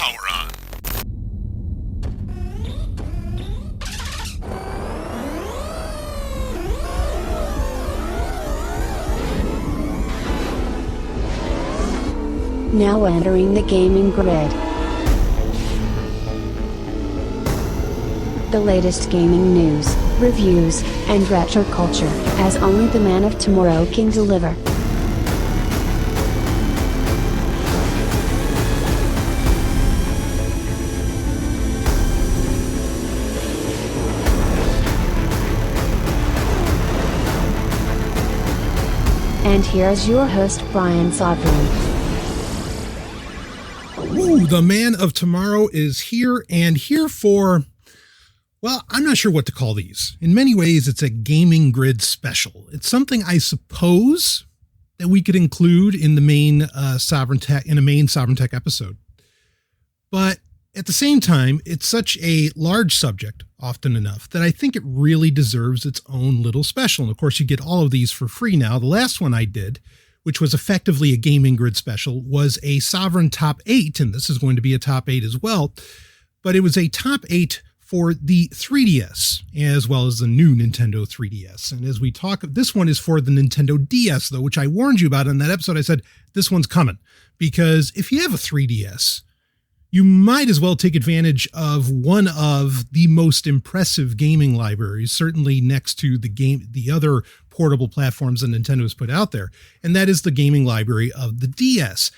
power on. Now entering the gaming grid. The latest gaming news, reviews, and retro culture, as only the man of tomorrow can deliver. And here's your host, Brian Sovryn. Ooh, the man of tomorrow is here, and here for, well, I'm not sure what to call these. In many ways, it's a gaming grid special. It's something I suppose that we could include in the main Sovryn Tech episode. But at the same time, it's such a large subject, often enough, that I think it really deserves its own little special. And of course, you get all of these for free now. The last one I did, which was effectively a gaming grid special, was a Sovryn top 8, and this is going to be a top 8 as well. But it was a top 8 for the 3DS, as well as the new Nintendo 3DS. And as we talk, this one is for the Nintendo DS, though, which I warned you about in that episode. I said, this one's coming, because if you have a 3DS, you might as well take advantage of one of the most impressive gaming libraries, certainly next to the other portable platforms that Nintendo has put out there, and that is the gaming library of the DS.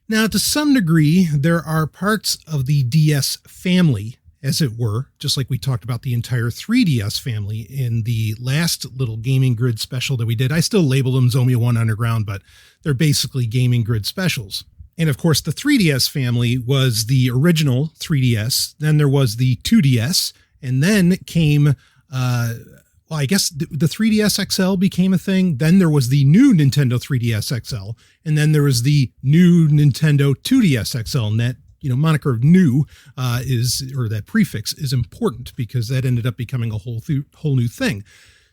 Now, to some degree, there are parts of the DS family, as it were, just like we talked about the entire 3DS family in the last little gaming grid special that we did. I still label them Zomia 1 Underground, but they're basically gaming grid specials. And of course, the 3DS family was the original 3DS. Then there was the 2DS, and then came, I guess the 3DS XL became a thing. Then there was the new Nintendo 3DS XL, and then there was the new Nintendo 2DS XL. And that, moniker of new that prefix is important because that ended up becoming a whole new thing.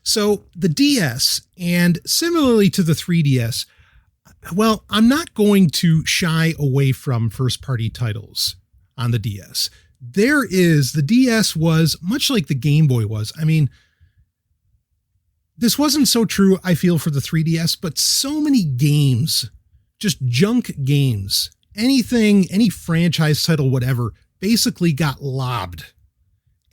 So the DS, and similarly to the 3DS, well, I'm not going to shy away from first-party titles on the DS. The DS was much like the Game Boy was. I mean, this wasn't so true, I feel, for the 3DS, but so many games, just junk games, anything, any franchise title, whatever, basically got lobbed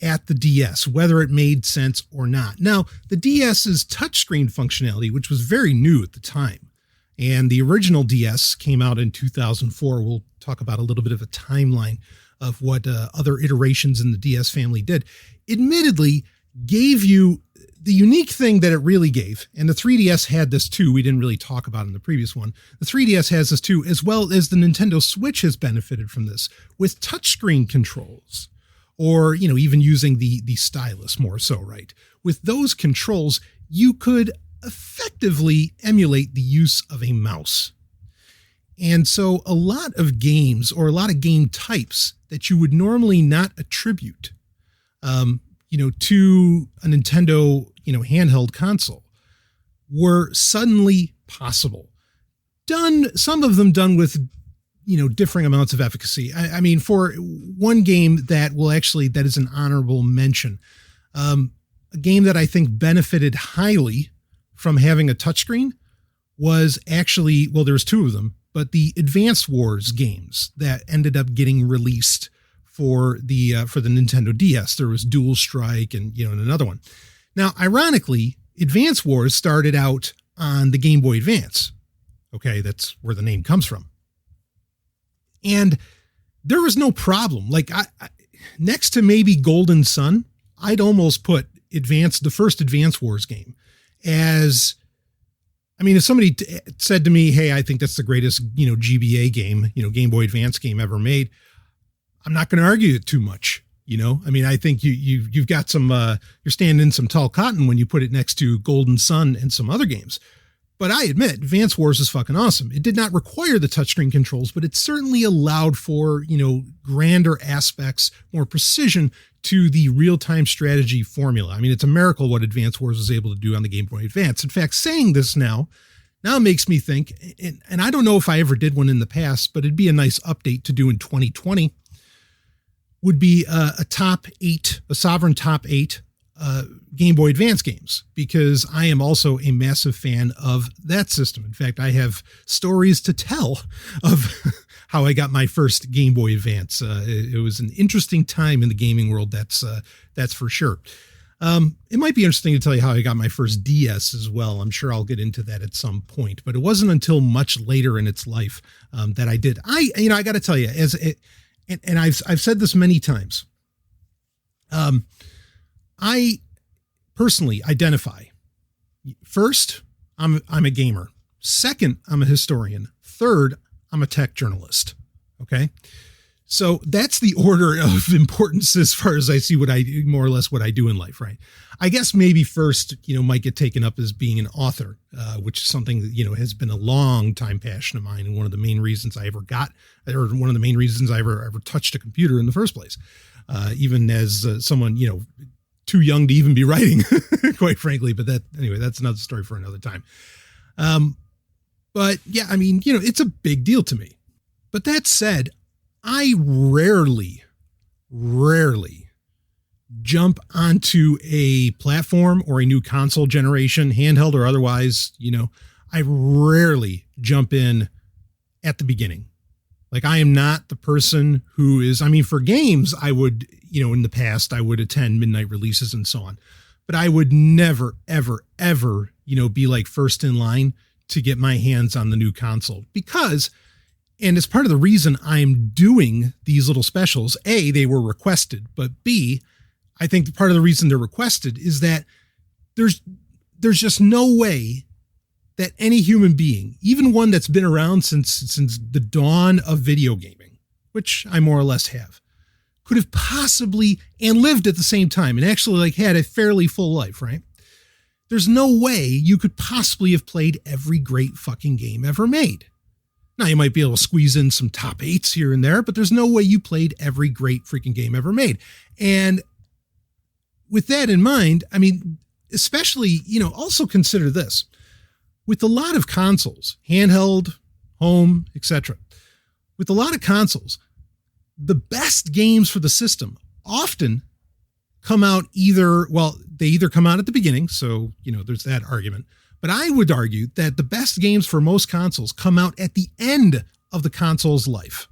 at the DS, whether it made sense or not. Now, the DS's touchscreen functionality, which was very new at the time, and the original DS came out in 2004. We'll talk about a little bit of a timeline of what other iterations in the DS family did. Admittedly, gave you the unique thing that it really gave, and the 3DS had this too. We didn't really talk about it in the previous one. The 3DS has this too, as well as the Nintendo Switch has benefited from this with touchscreen controls, or even using the stylus more so, right? With those controls, you could effectively emulate the use of a mouse. And so a lot of games, or a lot of game types that you would normally not attribute, to a Nintendo, handheld console, were suddenly possible. Some of them done with, differing amounts of efficacy. I mean, for one game that is an honorable mention, a game that I think benefited highly from having a touchscreen was actually, well, there's two of them, but the Advance Wars games that ended up getting released for the Nintendo DS. There was Dual Strike and another one. Now, ironically, Advance Wars started out on the Game Boy Advance. Okay, that's where the name comes from. And there was no problem. Like, I next to maybe Golden Sun, I'd almost put the first Advance Wars game as, if somebody said to me, hey, I think that's the greatest, GBA game, Game Boy Advance game ever made, I'm not going to argue it too much. I think you've got some, you're standing in some tall cotton when you put it next to Golden Sun and some other games. But I admit, Advance Wars is fucking awesome. It did not require the touchscreen controls, but it certainly allowed for, grander aspects, more precision to the real-time strategy formula. It's a miracle what Advance Wars was able to do on the Game Boy Advance. In fact, saying this now makes me think, and I don't know if I ever did one in the past, but it'd be a nice update to do in 2020. would be a Sovryn top 8 Game Boy Advance games, because I am also a massive fan of that system. In fact, I have stories to tell of how I got my first Game Boy Advance. It was an interesting time in the gaming world, that's for sure. It might be interesting to tell you how I got my first DS as well. I'm sure I'll get into that at some point, but it wasn't until much later in its life that I did. I got to tell you, and I've said this many times. I personally identify, first, I'm a gamer. Second, I'm a historian. Third, I'm a tech journalist. Okay. So that's the order of importance as far as I see more or less what I do in life, right? I guess maybe first, might get taken up as being an author, which is something that, has been a long time passion of mine. And one of the main reasons I ever touched a computer in the first place, even as someone, too young to even be writing, quite frankly. But that's another story for another time. But yeah, it's a big deal to me. But that said, I rarely jump onto a platform or a new console generation, handheld or otherwise. I rarely jump in at the beginning. Like, I am not the person who is, for games, I would, in the past, I would attend midnight releases and so on, but I would never, ever, ever, be like first in line to get my hands on the new console, because, and it's part of the reason I'm doing these little specials. A, they were requested, but B, I think part of the reason they're requested is that there's just no way that any human being, even one that's been around since the dawn of video gaming, which I more or less have, could have possibly, and lived at the same time and actually had a fairly full life, right? There's no way you could possibly have played every great fucking game ever made. Now, you might be able to squeeze in some top 8s here and there, but there's no way you played every great freaking game ever made. And with that in mind, especially, also consider this. With a lot of consoles, handheld, home, etc., with a lot of consoles, the best games for the system often come out they either come out at the beginning, so, there's that argument. But I would argue that the best games for most consoles come out at the end of the console's life.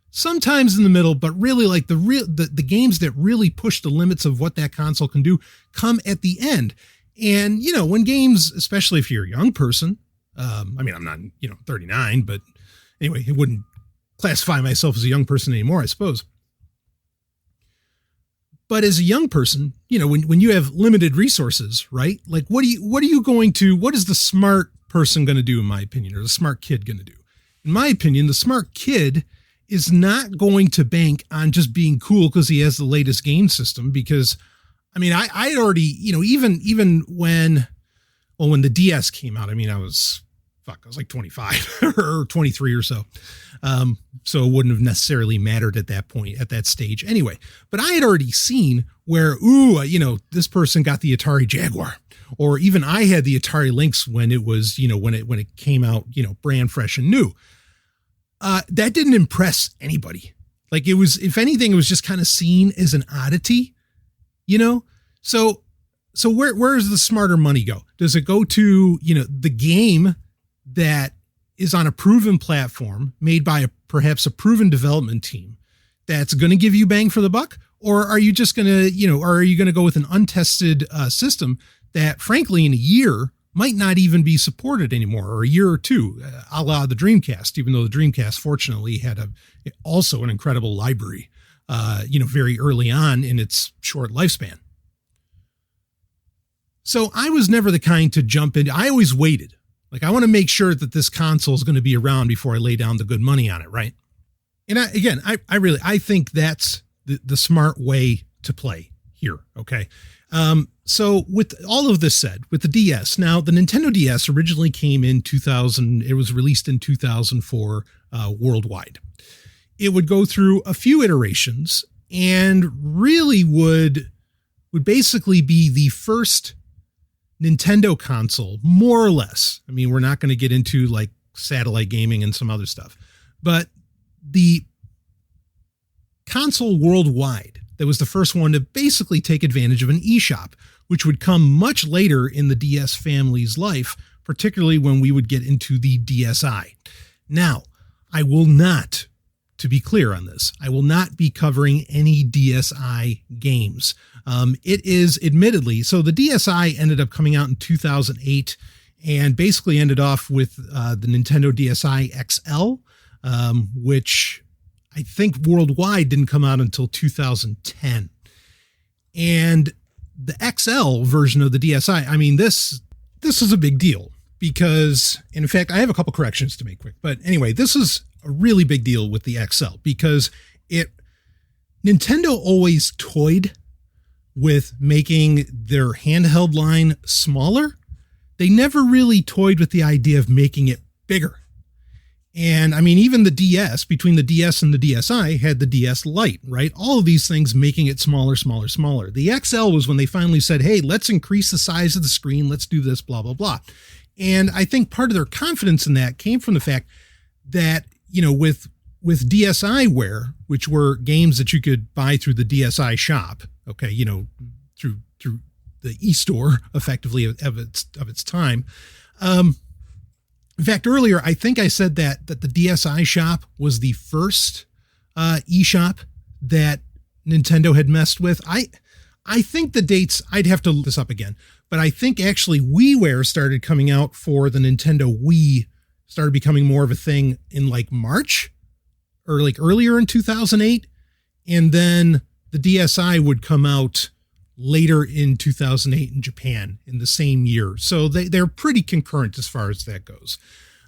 Sometimes in the middle, but really like the games that really push the limits of what that console can do come at the end. And, when games, especially if you're a young person, I'm not, 39, but anyway, it wouldn't classify myself as a young person anymore, I suppose. But as a young person, when you have limited resources, right? Like, what is the smart person going to do, in my opinion, or the smart kid going to do? In my opinion, the smart kid is not going to bank on just being cool because he has the latest game system, because I already, even when the DS came out, I was like 25 or 23 or so. So it wouldn't have necessarily mattered at that point, at that stage anyway. But I had already seen where, this person got the Atari Jaguar, or even I had the Atari Lynx when it was, when it came out, brand fresh and new. That didn't impress anybody. Like, it was, if anything, it was just kind of seen as an oddity. So where does the smarter money go? Does it go to, the game that is on a proven platform made by perhaps a proven development team that's going to give you bang for the buck? Or are you just going to, or are you going to go with an untested system that frankly in a year might not even be supported anymore, or a year or two, a la the Dreamcast, even though the Dreamcast fortunately had also an incredible library, very early on in its short lifespan. So I was never the kind to jump in. I always waited. Like, I want to make sure that this console is going to be around before I lay down the good money on it, right? And I think that's the smart way to play here, okay? So with all of this said, with the DS, now the Nintendo DS originally came in 2000. It was released in 2004 worldwide. It would go through a few iterations and really would basically be the first Nintendo console, more or less. We're not going to get into like satellite gaming and some other stuff, but the console worldwide that was the first one to basically take advantage of an eShop, which would come much later in the DS family's life, particularly when we would get into the DSi. Now, I will not, to be clear on this, I will not be covering any DSi games. It is admittedly, so the DSi ended up coming out in 2008 and basically ended off with the Nintendo DSi XL, which I think worldwide didn't come out until 2010. And the XL version of the DSi, I mean, this is a big deal because, and in fact, I have a couple corrections to make quick. But anyway, this is a really big deal with the XL because Nintendo always toyed with making their handheld line smaller. They never really toyed with the idea of making it bigger. And I mean, even the DS, between the DS and the DSi, had the DS Lite, right? All of these things making it smaller, smaller, smaller. The XL was when they finally said, hey, let's increase the size of the screen. Let's do this, blah, blah, blah. And I think part of their confidence in that came from the fact that, with DSiWare, which were games that you could buy through the DSi shop, okay, through the e-store effectively of its time. In fact, earlier, I think I said that the DSi shop was the first eShop that Nintendo had messed with. I think the dates, I'd have to look this up again, but I think actually WiiWare started coming out for the Nintendo Wii, started becoming more of a thing in like March or like earlier in 2008. And then the DSi would come out later in 2008 in Japan in the same year. So they're pretty concurrent as far as that goes.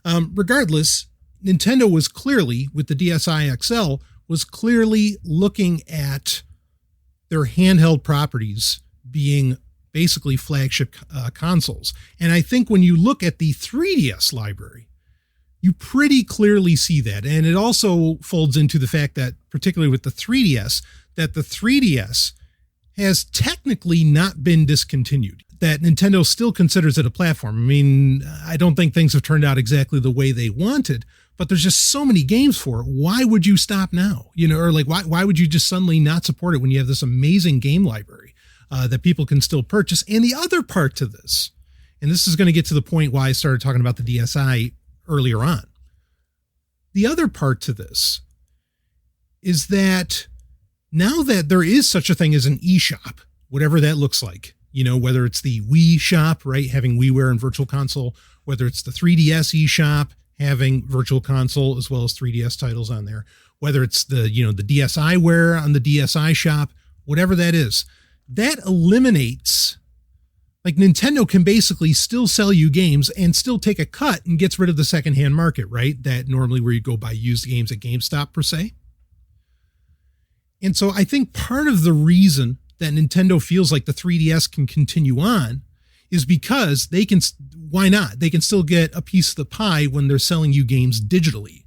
Regardless, Nintendo was clearly, with the DSi XL, was clearly looking at their handheld properties being basically flagship consoles. And I think when you look at the 3DS library, you pretty clearly see that. And it also folds into the fact that, particularly with the 3DS, that the 3DS has technically not been discontinued, that Nintendo still considers it a platform. I mean, I don't think things have turned out exactly the way they wanted, but there's just so many games for it. Why would you stop now? Or like, why would you just suddenly not support it when you have this amazing game library that people can still purchase? And the other part to this, and this is going to get to the point why I started talking about the DSi earlier on. The other part to this is that now that there is such a thing as an eShop, whatever that looks like, whether it's the Wii shop, right, having WiiWare and Virtual Console, whether it's the 3DS eShop, having Virtual Console as well as 3DS titles on there, whether it's the, the DSiWare on the DSi shop, whatever that is, that eliminates, like Nintendo can basically still sell you games and still take a cut and gets rid of the secondhand market, right? That normally where you go buy used games at GameStop per se. And so I think part of the reason that Nintendo feels like the 3DS can continue on is because they can, why not? They can still get a piece of the pie when they're selling you games digitally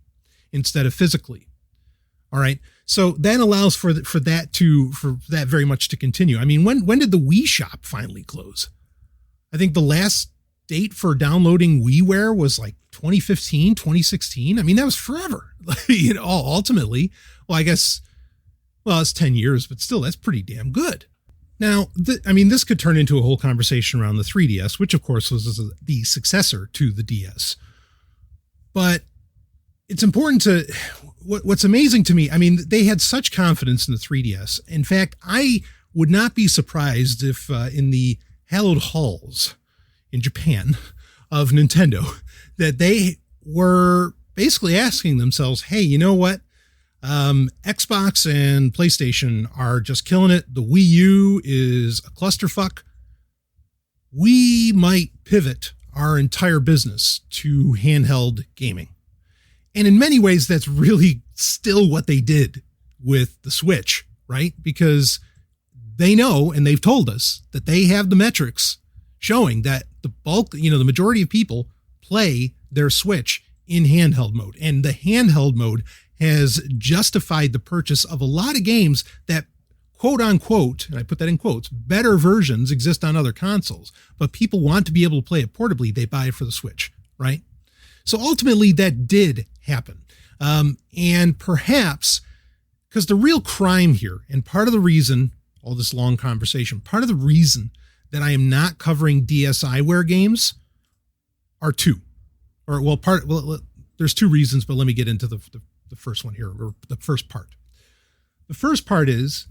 instead of physically. All right. So that allows for that very much to continue. I mean, when did the Wii shop finally close? I think the last date for downloading WiiWare was like 2015, 2016. I mean, that was forever, ultimately. Well, I guess, it's 10 years, but still, that's pretty damn good. Now, this could turn into a whole conversation around the 3DS, which of course was the successor to the DS. But it's important to, what's amazing to me, I mean, they had such confidence in the 3DS. In fact, I would not be surprised if in the hallowed halls in Japan of Nintendo, that they were basically asking themselves, hey, you know what? Xbox and PlayStation are just killing it. The Wii U is a clusterfuck. We might pivot our entire business to handheld gaming. And in many ways, that's really still what they did with the Switch, right? Because they know, and they've told us, that they have the metrics showing that the bulk, the majority of people play their Switch in handheld mode. And the handheld mode has justified the purchase of a lot of games that, quote unquote, and I put that in quotes, better versions exist on other consoles, but people want to be able to play it portably. They buy it for the Switch, right? So ultimately that did happen. And perhaps Because the real crime here, and part of the reason, all this long conversation, part of the reason that I am not covering DSiWare games are two. There's two reasons, but let me get into the first one here, or the first part. The first part is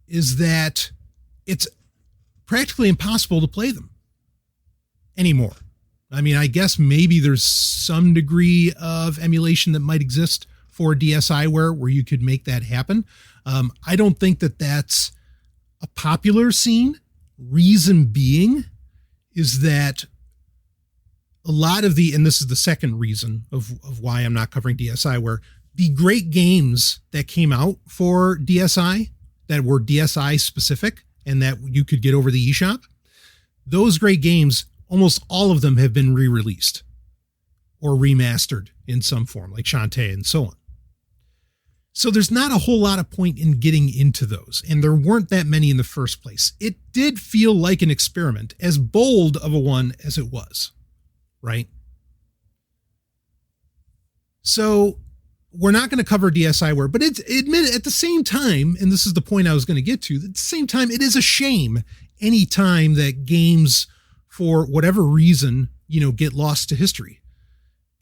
that it's practically impossible to play them anymore. I mean, I guess maybe there's some degree of emulation that might exist for DSiWare where you could make that happen. I don't think that that's a popular scene. Reason being is that a lot of and this is the second reason of why I'm not covering DSiWare, the great games that came out for DSi that were DSi specific and that you could get over the eShop, those great games, almost all of them have been re-released or remastered in some form, like Shantae and so on. So there's not a whole lot of point in getting into those, and there weren't that many in the first place. It did feel like an experiment, as bold of a one as it was, right? So we're not going to cover DSiWare, but admit it at the same time, and this is the point I was going to get to, at the same time, it is a shame any time that games, for whatever reason, get lost to history.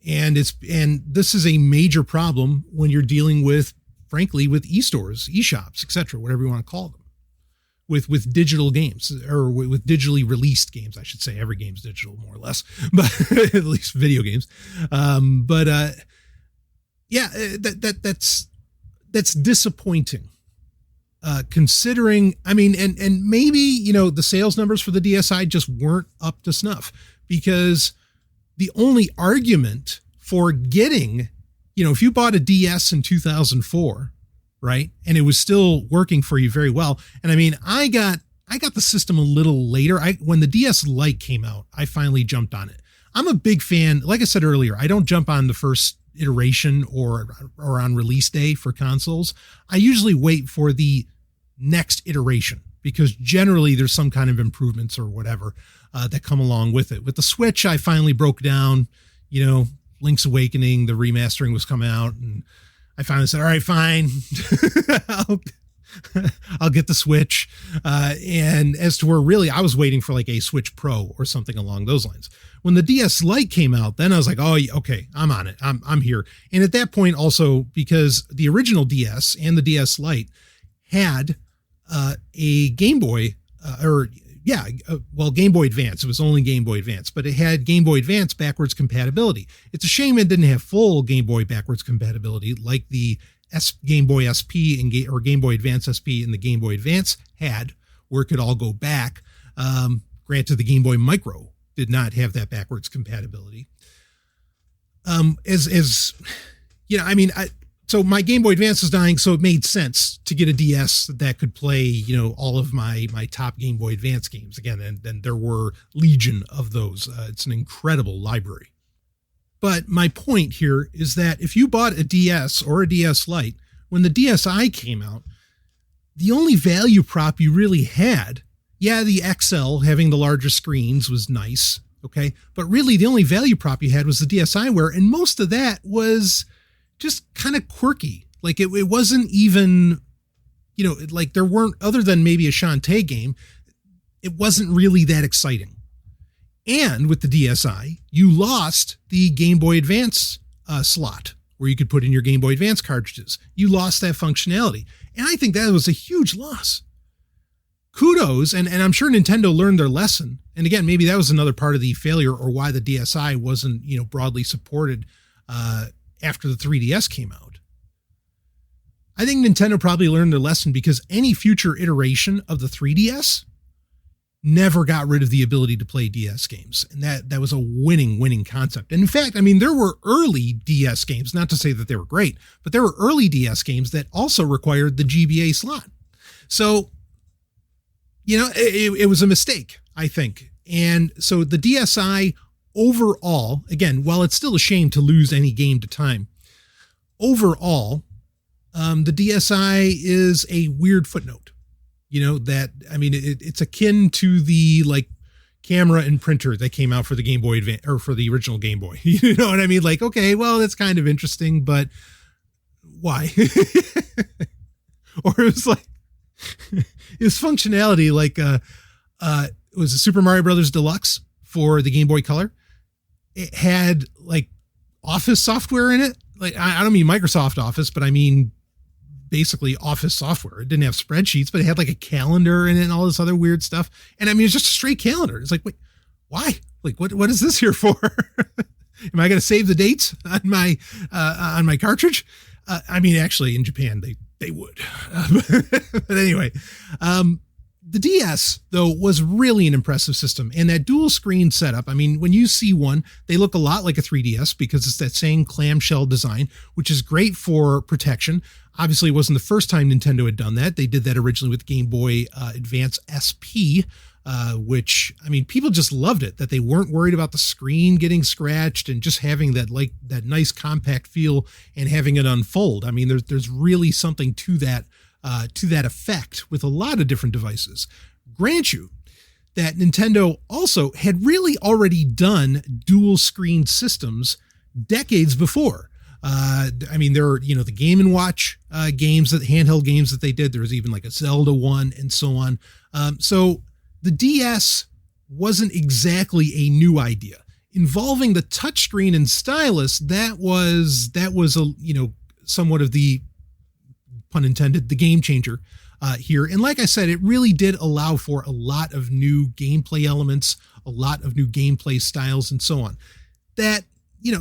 And this is a major problem when you're dealing with, frankly, with e-stores, e-shops, etc., whatever you want to call them, with digital games, or with digitally released games, I should say. Every game's digital, more or less, but at least video games. That's disappointing. Considering, I mean, and maybe, the sales numbers for the DSi just weren't up to snuff, because the only argument for getting, if you bought a DS in 2004, right, and it was still working for you very well. And I mean, I got the system a little later. When the DS Lite came out, I finally jumped on it. I'm a big fan. Like I said earlier, I don't jump on the first iteration or on release day for consoles. I usually wait for the next iteration, because generally there's some kind of improvements or whatever that come along with it. With the Switch, I finally broke down, Link's Awakening, the remastering was coming out, and I finally said, all right, fine. I'll get the Switch. And as to where really I was waiting for like a Switch Pro or something along those lines. When the DS Lite came out, then I was like, oh, okay, I'm on it. I'm here. And at that point also, because the original DS and the DS Lite had a Game Boy, Game Boy Advance. It was only Game Boy Advance, but it had Game Boy Advance backwards compatibility. It's a shame it didn't have full Game Boy backwards compatibility like the Game Boy SP or Game Boy Advance SP and the Game Boy Advance had, where it could all go back. Granted, the Game Boy Micro did not have that backwards compatibility. So my Game Boy Advance was dying, so it made sense to get a DS that could play, all of my top Game Boy Advance games again. And there were legion of those. It's an incredible library. But my point here is that if you bought a DS or a DS Lite, when the DSi came out, the only value prop you really had, the XL having the larger screens was nice, okay? But really the only value prop you had was the DSiWare, and most of that was just kind of quirky. Like it wasn't even, like there weren't, other than maybe a Shantae game, it wasn't really that exciting. And with the DSi, you lost the Game Boy Advance slot where you could put in your Game Boy Advance cartridges. You lost that functionality. And I think that was a huge loss. Kudos, and I'm sure Nintendo learned their lesson. And again, maybe that was another part of the failure, or why the DSi wasn't, broadly supported after the 3DS came out. I think Nintendo probably learned their lesson, because any future iteration of the 3DS never got rid of the ability to play DS games. And that was a winning concept. And in fact, I mean, there were early DS games, not to say that they were great, but there were early DS games that also required the GBA slot. So, it was a mistake, I think. And so the DSi overall, again, while it's still a shame to lose any game to time, overall, the DSi is a weird footnote. It's akin to the like camera and printer that came out for the Game Boy Advance, or for the original Game Boy. You know what I mean? Like, okay, well, that's kind of interesting, but why? Or it was like, it was functionality like, it was a Super Mario Brothers Deluxe for the Game Boy Color. It had like Office software in it. Like, I don't mean Microsoft Office, but I mean basically Office software. It didn't have spreadsheets, but it had like a calendar in it and all this other weird stuff. And I mean, it's just a straight calendar. It's like, wait, why? Like, what is this here for? Am I going to save the dates on my cartridge? I mean, actually in Japan, they would. But anyway, the DS, though, was really an impressive system. And that dual screen setup, I mean, when you see one, they look a lot like a 3DS because it's that same clamshell design, which is great for protection. Obviously, it wasn't the first time Nintendo had done that. They did that originally with Game Boy Advance SP, which, I mean, people just loved it, that they weren't worried about the screen getting scratched and just having that nice compact feel and having it unfold. I mean, there's really something to that effect with a lot of different devices. Grant you that Nintendo also had really already done dual screen systems decades before. I mean, there are, the Game & Watch games, handheld games that they did. There was even like a Zelda one and so on. So the DS wasn't exactly a new idea. Involving the touchscreen and stylus, that was somewhat of the, pun intended, the game changer here. And like I said, it really did allow for a lot of new gameplay elements, a lot of new gameplay styles and so on. That,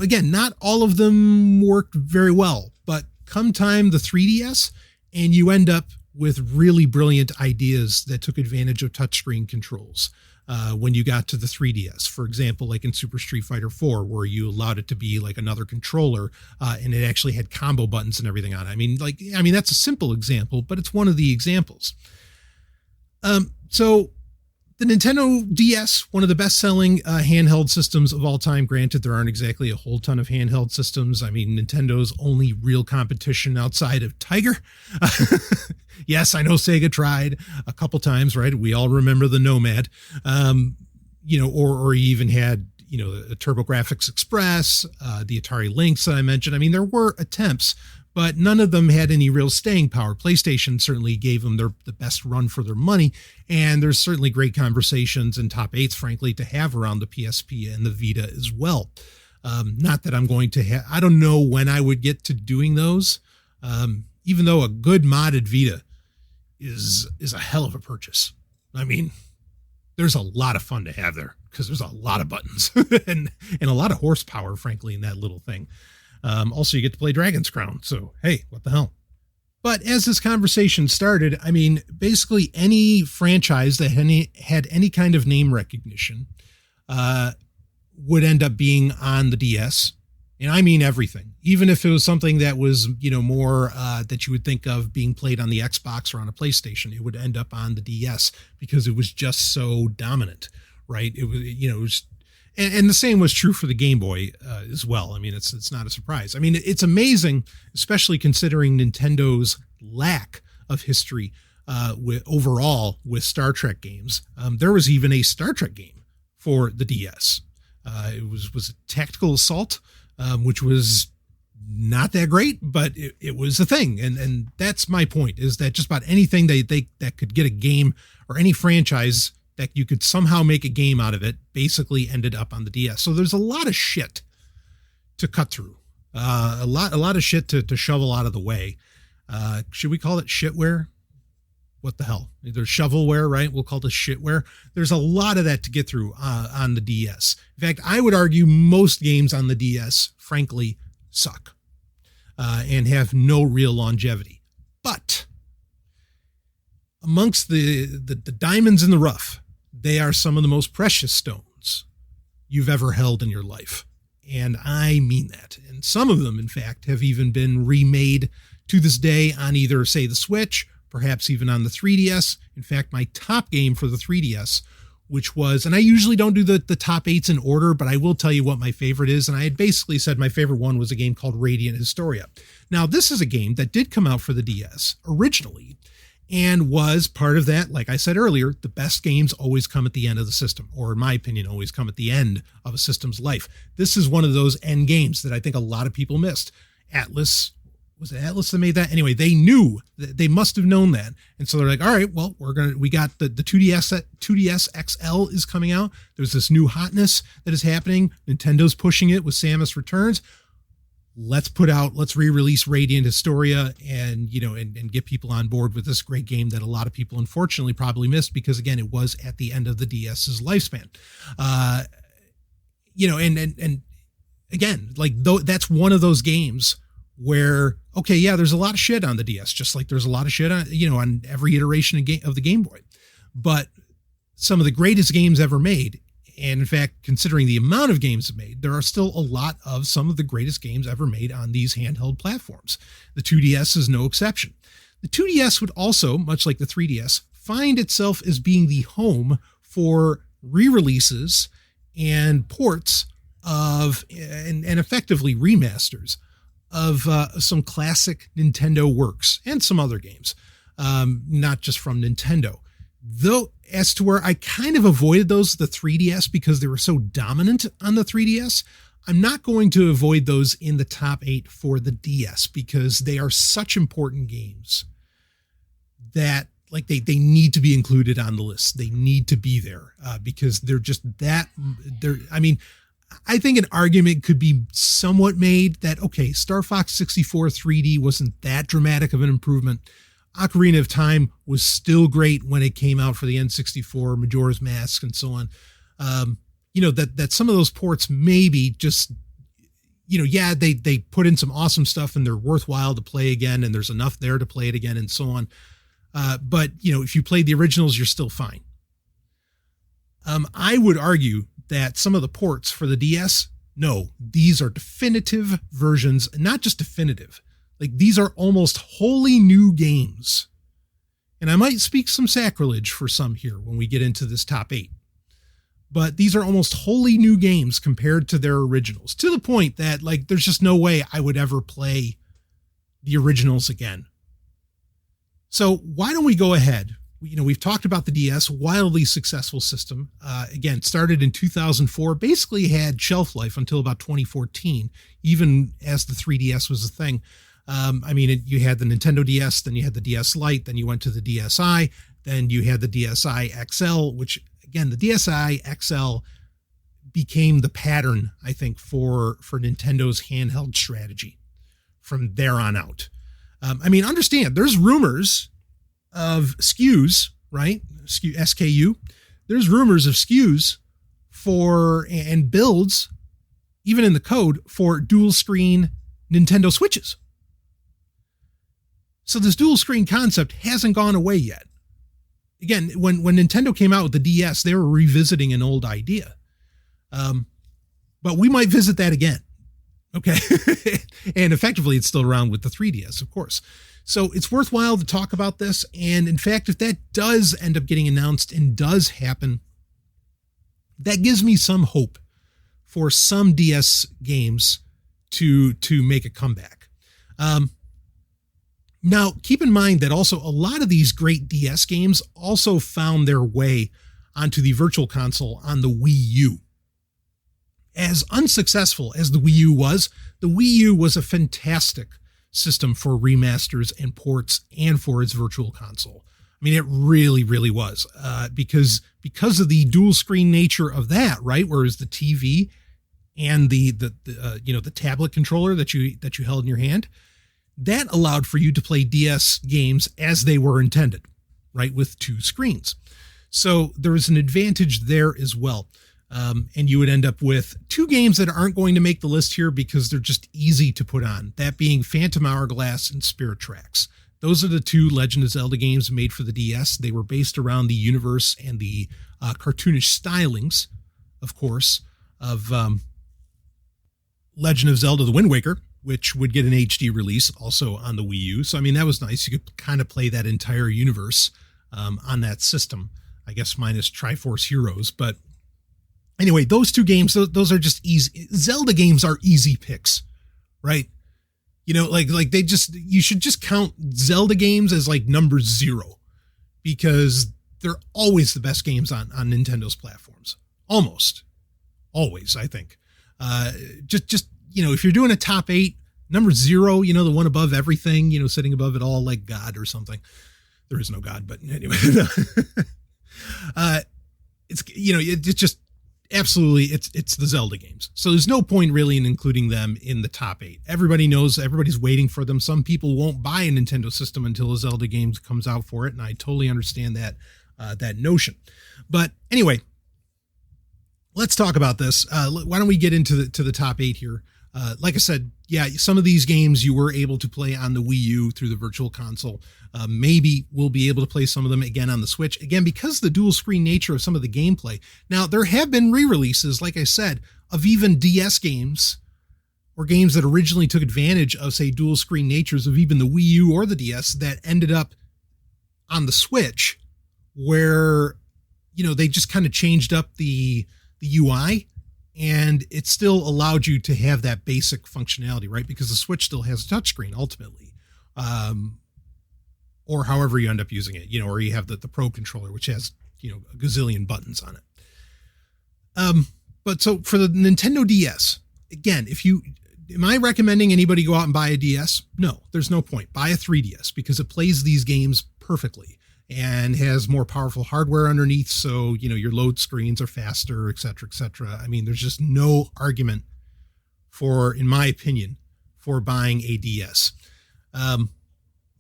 again, not all of them worked very well, but come time the 3DS and you end up with really brilliant ideas that took advantage of touchscreen controls. When you got to the 3DS, for example, like in Super Street Fighter 4, where you allowed it to be like another controller, and it actually had combo buttons and everything on it. I mean, that's a simple example, but it's one of the examples. So the Nintendo DS, one of the best-selling handheld systems of all time. Granted, there aren't exactly a whole ton of handheld systems. I mean, Nintendo's only real competition outside of Tiger. Yes, I know Sega tried a couple times, right? We all remember the Nomad, or you even had, the TurboGrafx Express, the Atari Lynx that I mentioned. I mean, there were attempts, but none of them had any real staying power. PlayStation certainly gave them the best run for their money. And there's certainly great conversations and top eights, frankly, to have around the PSP and the Vita as well. Not that I'm going to I don't know when I would get to doing those. Even though a good modded Vita is a hell of a purchase. I mean, there's a lot of fun to have there because there's a lot of buttons and a lot of horsepower, frankly, in that little thing. Also, you get to play Dragon's Crown. So, hey, what the hell? But as this conversation started, I mean, basically any franchise that had any kind of name recognition would end up being on the DS. And I mean everything, even if it was something that was, more that you would think of being played on the Xbox or on a PlayStation, it would end up on the DS because it was just so dominant, right? It was, and the same was true for the Game Boy as well. I mean, it's not a surprise. I mean, it's amazing, especially considering Nintendo's lack of history with Star Trek games. There was even a Star Trek game for the DS. It was a Tactical Assault. Which was not that great, but it was a thing. And that's my point, is that just about anything that could get a game, or any franchise that you could somehow make a game out of it, basically ended up on the DS. So there's a lot of shit to cut through, a lot of shit to shovel out of the way. Should we call it shitware? What the hell? There's shovelware, right? We'll call this shitware. There's a lot of that to get through on the DS. In fact, I would argue most games on the DS, frankly, suck and have no real longevity. But amongst the diamonds in the rough, they are some of the most precious stones you've ever held in your life. And I mean that. And some of them, in fact, have even been remade to this day on either, say, the Switch, perhaps even on the 3DS. In fact, my top game for the 3DS, which was, and I usually don't do the top eights in order, but I will tell you what my favorite is. And I had basically said my favorite one was a game called Radiant Historia. Now, this is a game that did come out for the DS originally and was part of that. Like I said earlier, the best games always come at the end of the system, or in my opinion, always come at the end of a system's life. This is one of those end games that I think a lot of people missed. Atlas was it Atlas that made that? Anyway, they knew that they must have known that. And so they're like, all right, well, we got the 2DS XL is coming out. There's this new hotness that is happening. Nintendo's pushing it with Samus Returns. Let's re-release Radiant Historia and get people on board with this great game that a lot of people unfortunately probably missed because again, it was at the end of the DS's lifespan. And again, like though that's one of those games where, okay, yeah, there's a lot of shit on the DS, just like there's a lot of shit on, on every iteration of the Game Boy, but some of the greatest games ever made. And in fact, considering the amount of games made, there are still a lot of some of the greatest games ever made on these handheld platforms. The 2DS is no exception. The 2DS would also, much like the 3DS, find itself as being the home for re-releases and ports of, and effectively remasters of some classic Nintendo works and some other games, not just from Nintendo. Though, as to where I kind of avoided those, the 3DS, because they were so dominant on the 3DS, I'm not going to avoid those in the top 8 for the DS because they are such important games that like they need to be included on the list. They need to be there because they're just that. I think an argument could be somewhat made that, okay, Star Fox 64 3D wasn't that dramatic of an improvement. Ocarina of Time was still great when it came out for the N64, Majora's Mask, and so on. That some of those ports maybe just, they put in some awesome stuff and they're worthwhile to play again, and there's enough there to play it again and so on. But if you played the originals, you're still fine. I would argue that some of the ports for the DS, no, these are definitive versions, not just definitive. Like these are almost wholly new games. And I might speak some sacrilege for some here when we get into this top 8. But these are almost wholly new games compared to their originals, to the point that like there's just no way I would ever play the originals again. So why don't we go ahead? We've talked about the DS, wildly successful system. Again, started in 2004, basically had shelf life until about 2014, even as the 3DS was a thing. You had the Nintendo DS, then you had the DS Lite, then you went to the DSi, then you had the DSi XL, which again, the DSi XL became the pattern, I think, for Nintendo's handheld strategy from there on out. Understand, there's rumors of SKUs, right? SKU. There's rumors of SKUs for, and builds, even in the code, for dual screen Nintendo Switches. So this dual screen concept hasn't gone away yet. Again, when Nintendo came out with the DS, they were revisiting an old idea. But we might visit that again. Okay. And effectively, it's still around with the 3DS, of course. So it's worthwhile to talk about this. And in fact, if that does end up getting announced and does happen, that gives me some hope for some DS games to make a comeback. Now, keep in mind that also a lot of these great DS games also found their way onto the Virtual Console on the Wii U. As unsuccessful as the Wii U was, the Wii U was a fantastic system for remasters and ports and for its Virtual Console. It really, really was, because of the dual screen nature of that, right? Whereas the TV and the tablet controller that you held in your hand, that allowed for you to play DS games as they were intended, right? With two screens. So there is an advantage there as well. And you would end up with two games that aren't going to make the list here because they're just easy to put on. That being Phantom Hourglass and Spirit Tracks. Those are the two Legend of Zelda games made for the DS. They were based around the universe and the cartoonish stylings, of course, of Legend of Zelda: The Wind Waker, which would get an HD release also on the Wii U. So, that was nice. You could kind of play that entire universe on that system, I guess minus Triforce Heroes. But anyway, those two games, those are just easy. Zelda games are easy picks, right? You should just count Zelda games as like number 0 because they're always the best games on Nintendo's platforms. Almost always, I think. If you're doing a top 8, Number 0, you know, the one above everything, you know, sitting above it all like God or something. There is no God, but anyway. It's, you know, it's just absolutely, it's the Zelda games. So there's no point really in including them in the top 8. Everybody knows, everybody's waiting for them. Some people won't buy a Nintendo system until a Zelda game comes out for it. And I totally understand that, that notion. But anyway, let's talk about this. Why don't we get into the top 8 here? Like I said, yeah, some of these games you were able to play on the Wii U through the Virtual Console. Maybe we'll be able to play some of them again on the Switch. Again, because of the dual screen nature of some of the gameplay. Now, there have been re-releases, like I said, of even DS games or games that originally took advantage of, say, dual screen natures of even the Wii U or the DS that ended up on the Switch where, you know, they just kind of changed up the UI. And it still allowed you to have that basic functionality, right? Because the Switch still has a touchscreen ultimately. Or however you end up using it, you know, or you have the Pro controller, which has, you know, a gazillion buttons on it. But so for the Nintendo DS, again, am I recommending anybody go out and buy a DS? No, there's no point. Buy a 3DS because it plays these games perfectly and has more powerful hardware underneath. So, you know, your load screens are faster, et cetera, et cetera. I mean, there's just no argument for, in my opinion, for buying a DS.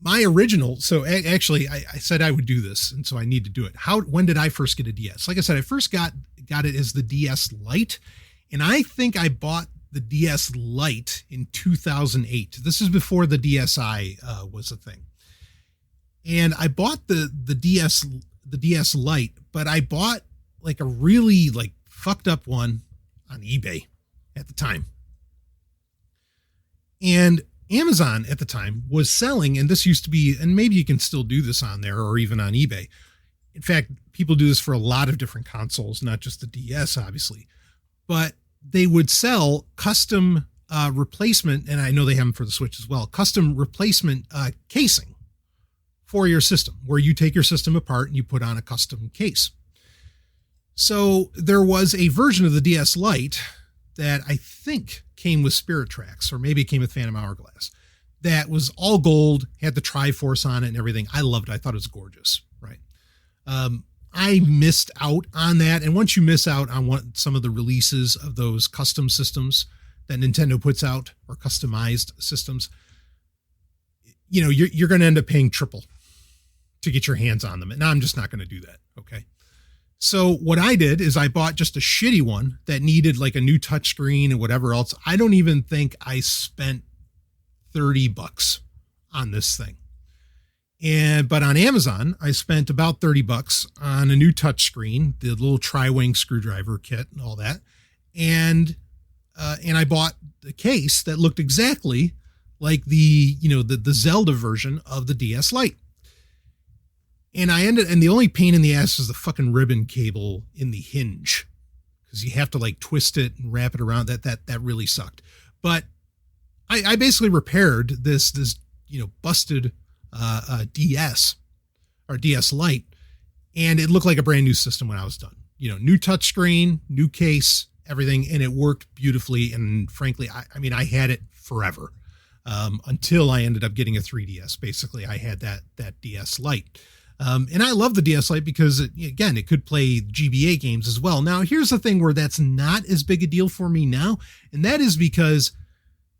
My original, so actually I said I would do this, and so I need to do it. When did I first get a DS? Like I said, I first got it as the DS Lite, and I think I bought the DS Lite in 2008. This is before the DSi was a thing. And I bought the DS Lite, but I bought like a really like fucked up one on eBay at the time. And Amazon at the time was selling, and this used to be, and maybe you can still do this on there or even on eBay. In fact, people do this for a lot of different consoles, not just the DS, obviously, but they would sell custom replacement, and I know they have them for the Switch as well, custom replacement casing for your system, where you take your system apart and you put on a custom case. So there was a version of the DS Lite that I think came with Spirit Tracks, or maybe it came with Phantom Hourglass, that was all gold, had the Triforce on it and everything. I loved it. I thought it was gorgeous, right? I missed out on that. And once you miss out on some of the releases of those custom systems that Nintendo puts out, or customized systems, you know, you're going to end up paying triple to get your hands on them. And I'm just not going to do that. Okay. So what I did is I bought just a shitty one that needed like a new touchscreen and whatever else. I don't even think I spent $30 on this thing. But on Amazon, I spent about $30 on a new touchscreen, the little tri-wing screwdriver kit and all that. And I bought the case that looked exactly like the Zelda version of the DS Lite. And the only pain in the ass is the fucking ribbon cable in the hinge, because you have to like twist it and wrap it around. That really sucked. But I basically repaired this busted DS or DS Lite, and it looked like a brand new system when I was done. You know, new touchscreen, new case, everything, and it worked beautifully. And frankly, I had it forever until I ended up getting a 3DS. Basically, I had that DS Lite. And I love the DS Lite because, it could play GBA games as well. Now, here's the thing where that's not as big a deal for me now, and that is because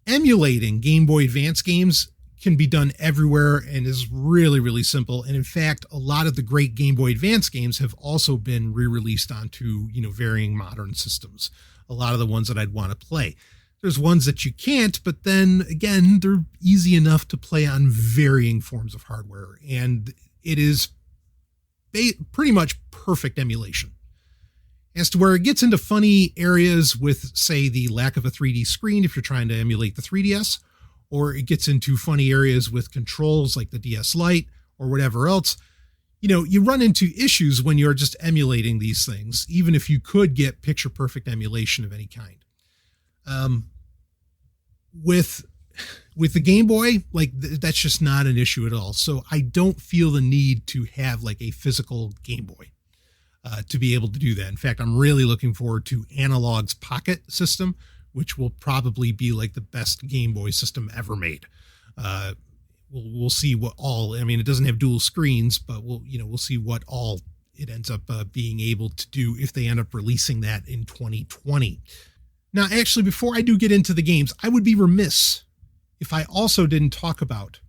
emulating Game Boy Advance games can be done everywhere and is really, really simple. And in fact, a lot of the great Game Boy Advance games have also been re-released onto, varying modern systems. A lot of the ones that I'd want to play. There's ones that you can't, but then again, they're easy enough to play on varying forms of hardware. And it is pretty much perfect emulation. As to where it gets into funny areas with, say, the lack of a 3D screen if you're trying to emulate the 3DS, or it gets into funny areas with controls like the DS Lite or whatever else, you run into issues when you're just emulating these things, even if you could get picture perfect emulation of any kind. With the Game Boy, that's just not an issue at all. So I don't feel the need to have like a physical Game Boy to be able to do that. In fact, I'm really looking forward to Analog's Pocket system, which will probably be like the best Game Boy system ever made. We'll see what all, I mean, it doesn't have dual screens, but we'll see what all it ends up being able to do if they end up releasing that in 2020. Now, actually, before I do get into the games, I would be remiss if I also didn't talk about,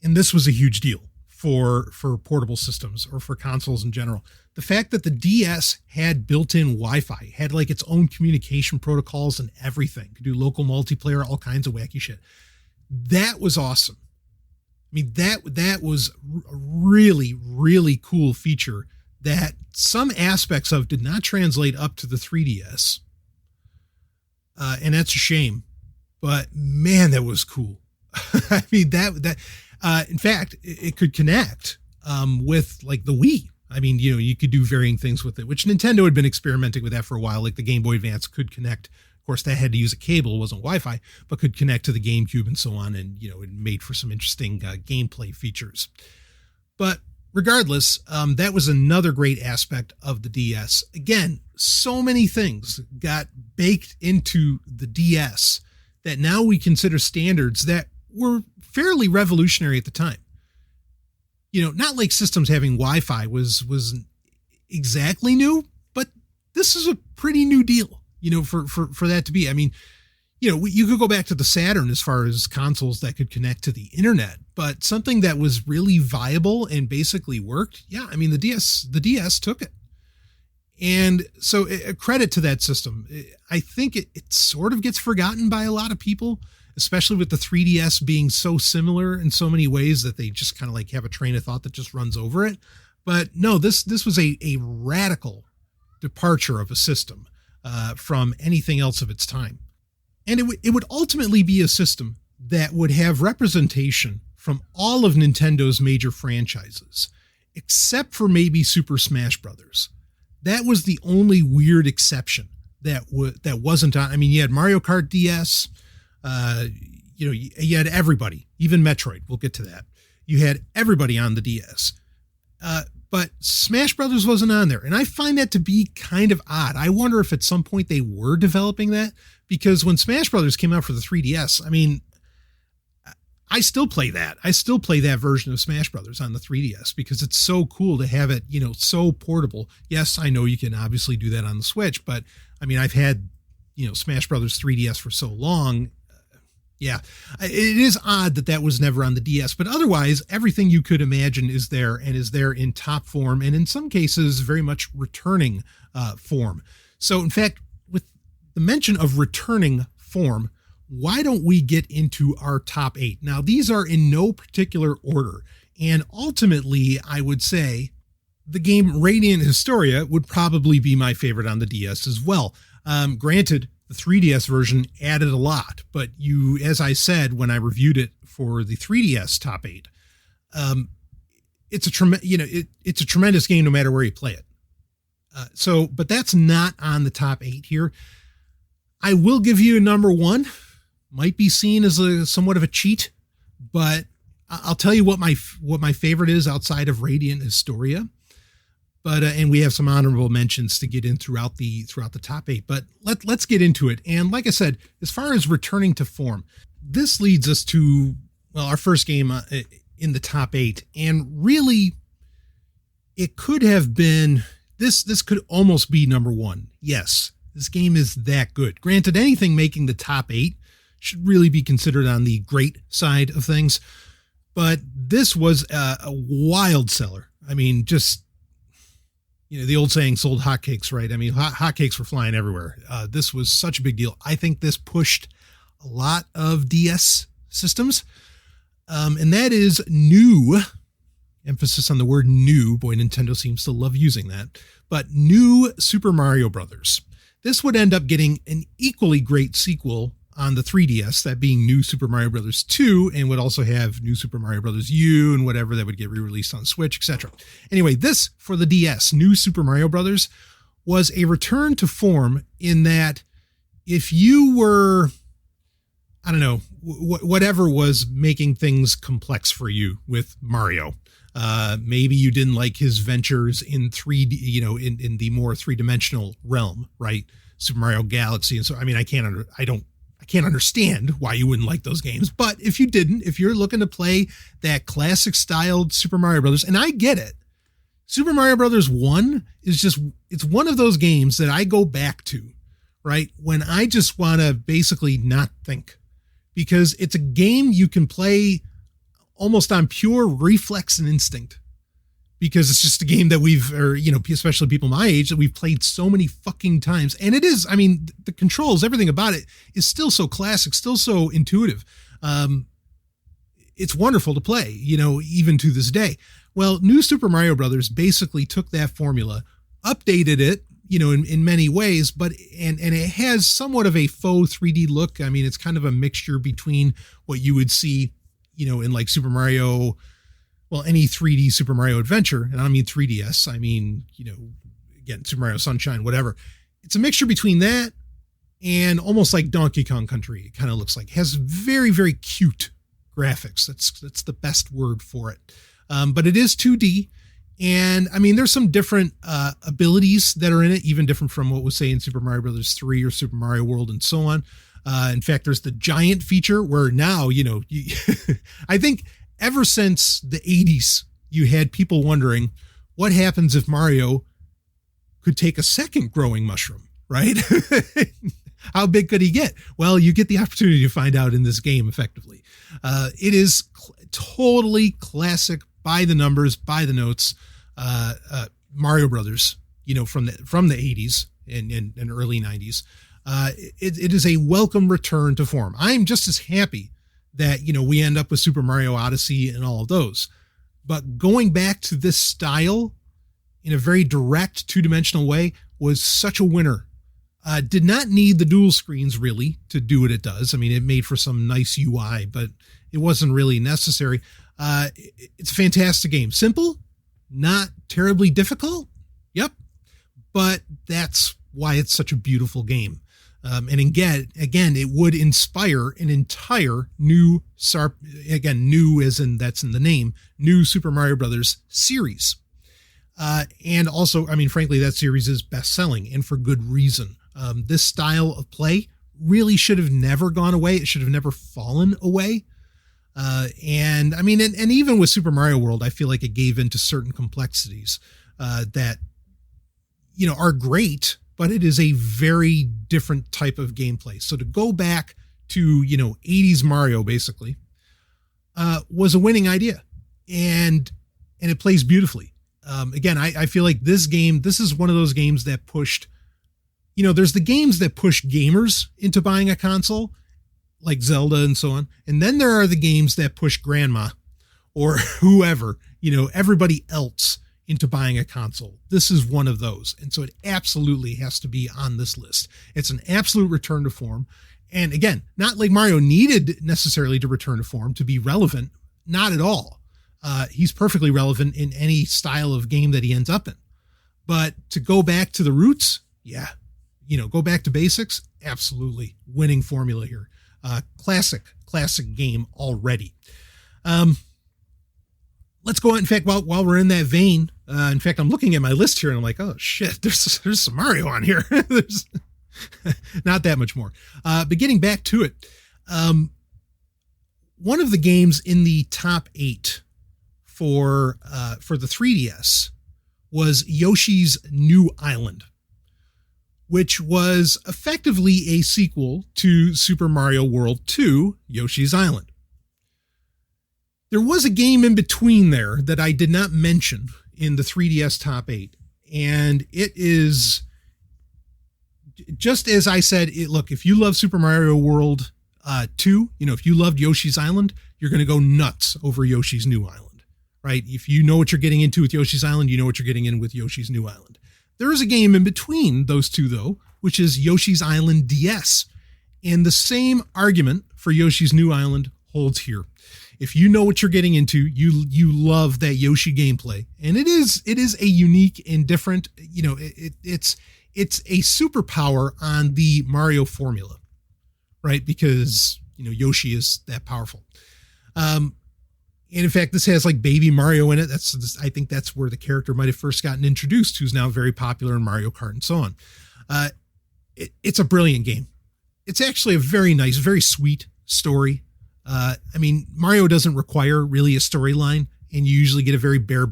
and this was a huge deal for portable systems or for consoles in general, the fact that the DS had built-in Wi-Fi, had like its own communication protocols and everything, could do local multiplayer, all kinds of wacky shit. That was awesome. I mean, that was a really, really cool feature that some aspects of did not translate up to the 3DS. And that's a shame, but man, that was cool. I mean, in fact, it could connect, with like the Wii. I mean, you could do varying things with it, which Nintendo had been experimenting with that for a while. Like the Game Boy Advance could connect. Of course, that had to use a cable, it wasn't Wi-Fi, but could connect to the GameCube and so on. And, it made for some interesting gameplay features. But regardless, that was another great aspect of the DS. Again, so many things got baked into the DS that now we consider standards that were fairly revolutionary at the time. Not like systems having Wi-Fi was exactly new, but this is a pretty new deal. For that to be, I mean, you could go back to the Saturn as far as consoles that could connect to the internet, but something that was really viable and basically worked. Yeah. I mean, the DS took it. And so a credit to that system. I think it sort of gets forgotten by a lot of people, especially with the 3DS being so similar in so many ways that they just kind of like have a train of thought that just runs over it. But no, this was a radical departure of a system. From anything else of its time. And it would ultimately be a system that would have representation from all of Nintendo's major franchises, except for maybe Super Smash Brothers. That was the only weird exception that wasn't on. I mean, you had Mario Kart DS, you had everybody, even Metroid. We'll get to that. You had everybody on the DS. But Smash Brothers wasn't on there. And I find that to be kind of odd. I wonder if at some point they were developing that, because when Smash Brothers came out for the 3DS, I mean, I still play that. I still play that version of Smash Brothers on the 3DS because it's so cool to have it, so portable. Yes, I know you can obviously do that on the Switch, but I mean, I've had, Smash Brothers 3DS for so long. Yeah, it is odd that was never on the DS, but otherwise everything you could imagine is there and is there in top form and in some cases very much returning form. So in fact, with the mention of returning form, why don't we get into our top 8? Now, these are in no particular order, and ultimately I would say the game Radiant Historia would probably be my favorite on the DS as well. Granted, the 3DS version added a lot, but as I said when I reviewed it for the 3DS top 8, it's a tremendous game no matter where you play it. But that's not on the top 8 here. I will give you a number 1. Might be seen as somewhat of a cheat, but I'll tell you what my favorite is outside of Radiant Historia. But and we have some honorable mentions to get in throughout the top 8. But let's get into it. And like I said, as far as returning to form, this leads us to our first game in the top 8. And really, it could have been this could almost be number 1. Yes, this game is that good. Granted, anything making the top 8 should really be considered on the great side of things. But this was a wild seller. I mean, just. The old saying, sold hotcakes, right? I mean, hotcakes were flying everywhere. This was such a big deal. I think this pushed a lot of DS systems. And that is new, emphasis on the word new. Boy, Nintendo seems to love using that. But new Super Mario Brothers. This would end up getting an equally great sequel on the 3DS, that being New Super Mario Bros. 2, and would also have New Super Mario Bros. U and whatever that would get re-released on Switch, etc. Anyway, this for the DS, New Super Mario Bros. Was a return to form in that if you were, I don't know, whatever was making things complex for you with Mario, maybe you didn't like his ventures in 3D, in the more three-dimensional realm, right? Super Mario Galaxy. And so, I mean, I can't understand why you wouldn't like those games. But if you're looking to play that classic styled Super Mario Brothers, and I get it, Super Mario Brothers 1 it's one of those games that I go back to, right? When I just want to basically not think, because it's a game you can play almost on pure reflex and instinct, because it's just a game that especially people my age, that we've played so many fucking times. And it is, I mean, the controls, everything about it is still so classic, still so intuitive. It's wonderful to play, even to this day. Well, New Super Mario Brothers basically took that formula, updated it, in many ways, but it has somewhat of a faux 3D look. I mean, it's kind of a mixture between what you would see, in like Super Mario, well, any 3D Super Mario Adventure, and I don't mean 3DS, I mean, again, Super Mario Sunshine, whatever. It's a mixture between that and almost like Donkey Kong Country. It kind of looks like. It has very, very cute graphics. That's the best word for it. But it is 2D. And I mean, there's some different abilities that are in it, even different from what was say in Super Mario Brothers 3 or Super Mario World and so on. In fact, there's the giant feature where now, I think ever since the 80s, you had people wondering what happens if Mario could take a second growing mushroom, right? How big could he get? Well, you get the opportunity to find out in this game effectively. It is totally classic, by the numbers, by the notes, Mario Brothers, from the 80s and early 90s. It is a welcome return to form. I'm just as happy that, we end up with Super Mario Odyssey and all of those. But going back to this style in a very direct, two-dimensional way was such a winner. Did not need the dual screens really to do what it does. I mean, it made for some nice UI, but it wasn't really necessary. It's a fantastic game. Simple, not terribly difficult. Yep. But that's why it's such a beautiful game. And again, it would inspire an entire new as in that's in the name, new Super Mario Brothers series. And also, I mean, frankly, that series is best-selling, and for good reason. This style of play really should have never gone away. It should have never fallen away. And I mean, and even with Super Mario World, I feel like it gave into certain complexities that, are great, but it is a very different type of gameplay. So to go back to, 80s Mario, basically, was a winning idea, and it plays beautifully. Again, I feel like this is one of those games that pushed, there's the games that push gamers into buying a console, like Zelda and so on. And then there are the games that push grandma or whoever, everybody else into buying a console. This is one of those. And so it absolutely has to be on this list. It's an absolute return to form. And again, not like Mario needed necessarily to return to form to be relevant. Not at all. He's perfectly relevant in any style of game that he ends up in. But to go back to the roots, yeah. Go back to basics. Absolutely. Winning formula here. Classic game already. Let's go on. In fact, while we're in that vein, in fact, I'm looking at my list here and I'm like, oh shit, there's some Mario on here. There's not that much more. But getting back to it, one of the games in the top 8 for the 3DS was Yoshi's New Island, which was effectively a sequel to Super Mario World 2, Yoshi's Island. There was a game in between there that I did not mention in the 3DS top 8, and it is, just as I said, look, if you love Super Mario World 2, if you loved Yoshi's Island, you're going to go nuts over Yoshi's New Island, right? If you know what you're getting into with Yoshi's Island, you know what you're getting in with Yoshi's New Island. There is a game in between those two, though, which is Yoshi's Island DS. And the same argument for Yoshi's New Island holds here. If you know what you're getting into, you love that Yoshi gameplay. And it is a unique and different, it's a superpower on the Mario formula, right? Because, Yoshi is that powerful. And in fact, this has like Baby Mario in it. I think that's where the character might have first gotten introduced, who's now very popular in Mario Kart and so on. it's a brilliant game. It's actually a very nice, very sweet story. Mario doesn't require really a storyline, and you usually get a very bare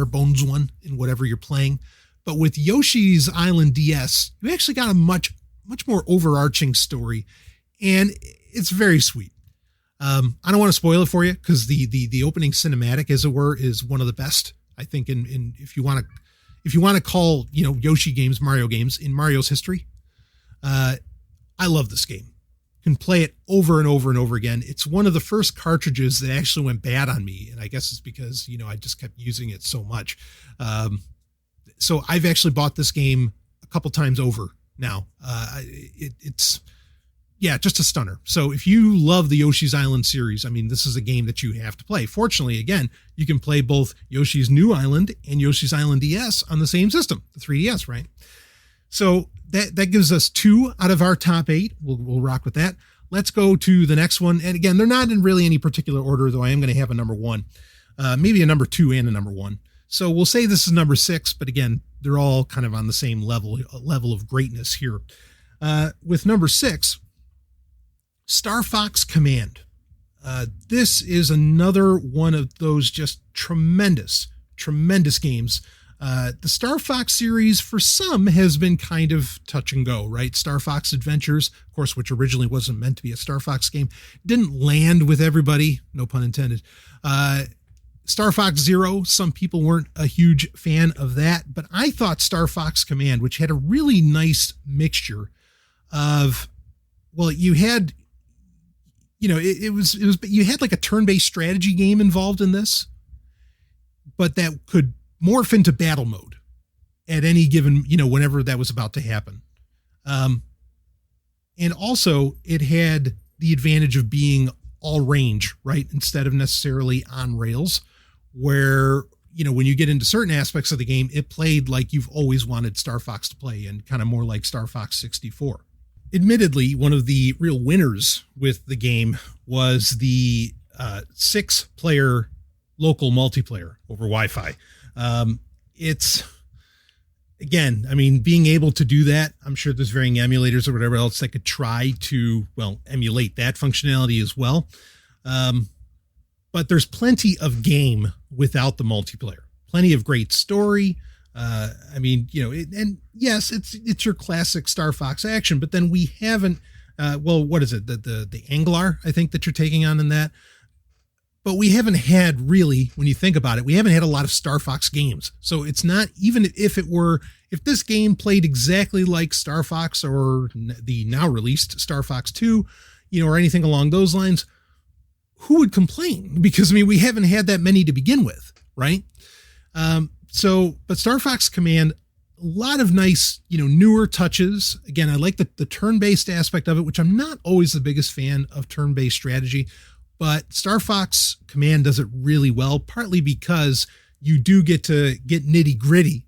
bones one in whatever you're playing. But with Yoshi's Island DS, you actually got a much more overarching story, and it's very sweet. I don't want to spoil it for you because the opening cinematic, as it were, is one of the best, I think, in if you want to call, Yoshi games Mario games in Mario's history. I love this game. Can play it over and over and over again. It's one of the first cartridges that actually went bad on me, and I guess it's because I just kept using it so much. So I've actually bought this game a couple times over now. It's just a stunner. So if you love the Yoshi's Island series, this is a game that you have to play. Fortunately, again, you can play both Yoshi's New Island and Yoshi's Island DS on the same system, the 3DS, right? So that gives us 2 out of our top 8. We'll rock with that. Let's go to the next one. And again, they're not in really any particular order, though I am going to have a number 1, maybe a number 2 and a number 1. So we'll say this is number 6, but again, they're all kind of on the same level of greatness here. With number 6, StarFox Command. This is another one of those just tremendous games. The Star Fox series, for some, has been kind of touch and go, right? Star Fox Adventures, of course, which originally wasn't meant to be a Star Fox game, didn't land with everybody, no pun intended. Star Fox Zero, some people weren't a huge fan of that, but I thought Star Fox Command, which had a really nice mixture of, well, you had, it was you had like a turn-based strategy game involved in this, but that could morph into battle mode at any given, whenever that was about to happen. And also it had the advantage of being all range, right? Instead of necessarily on rails, where, when you get into certain aspects of the game, it played like you've always wanted Star Fox to play, and kind of more like Star Fox 64. Admittedly, one of the real winners with the game was the 6-player local multiplayer over Wi-Fi. It's, again, being able to do that, I'm sure there's varying emulators or whatever else that could try to, emulate that functionality as well. But there's plenty of game without the multiplayer, plenty of great story. And yes, it's your classic Star Fox action, but then we haven't, what is it? The Anglar, I think, that you're taking on in that. But we haven't had really, when you think about it, we haven't had a lot of Star Fox games. So it's not, even if this game played exactly like Star Fox or the now released Star Fox 2, or anything along those lines, who would complain? Because, we haven't had that many to begin with, right? But Star Fox Command, a lot of nice, newer touches. Again, I like the turn-based aspect of it, which I'm not always the biggest fan of turn-based strategy. But Star Fox Command does it really well, partly because you do get to get nitty gritty.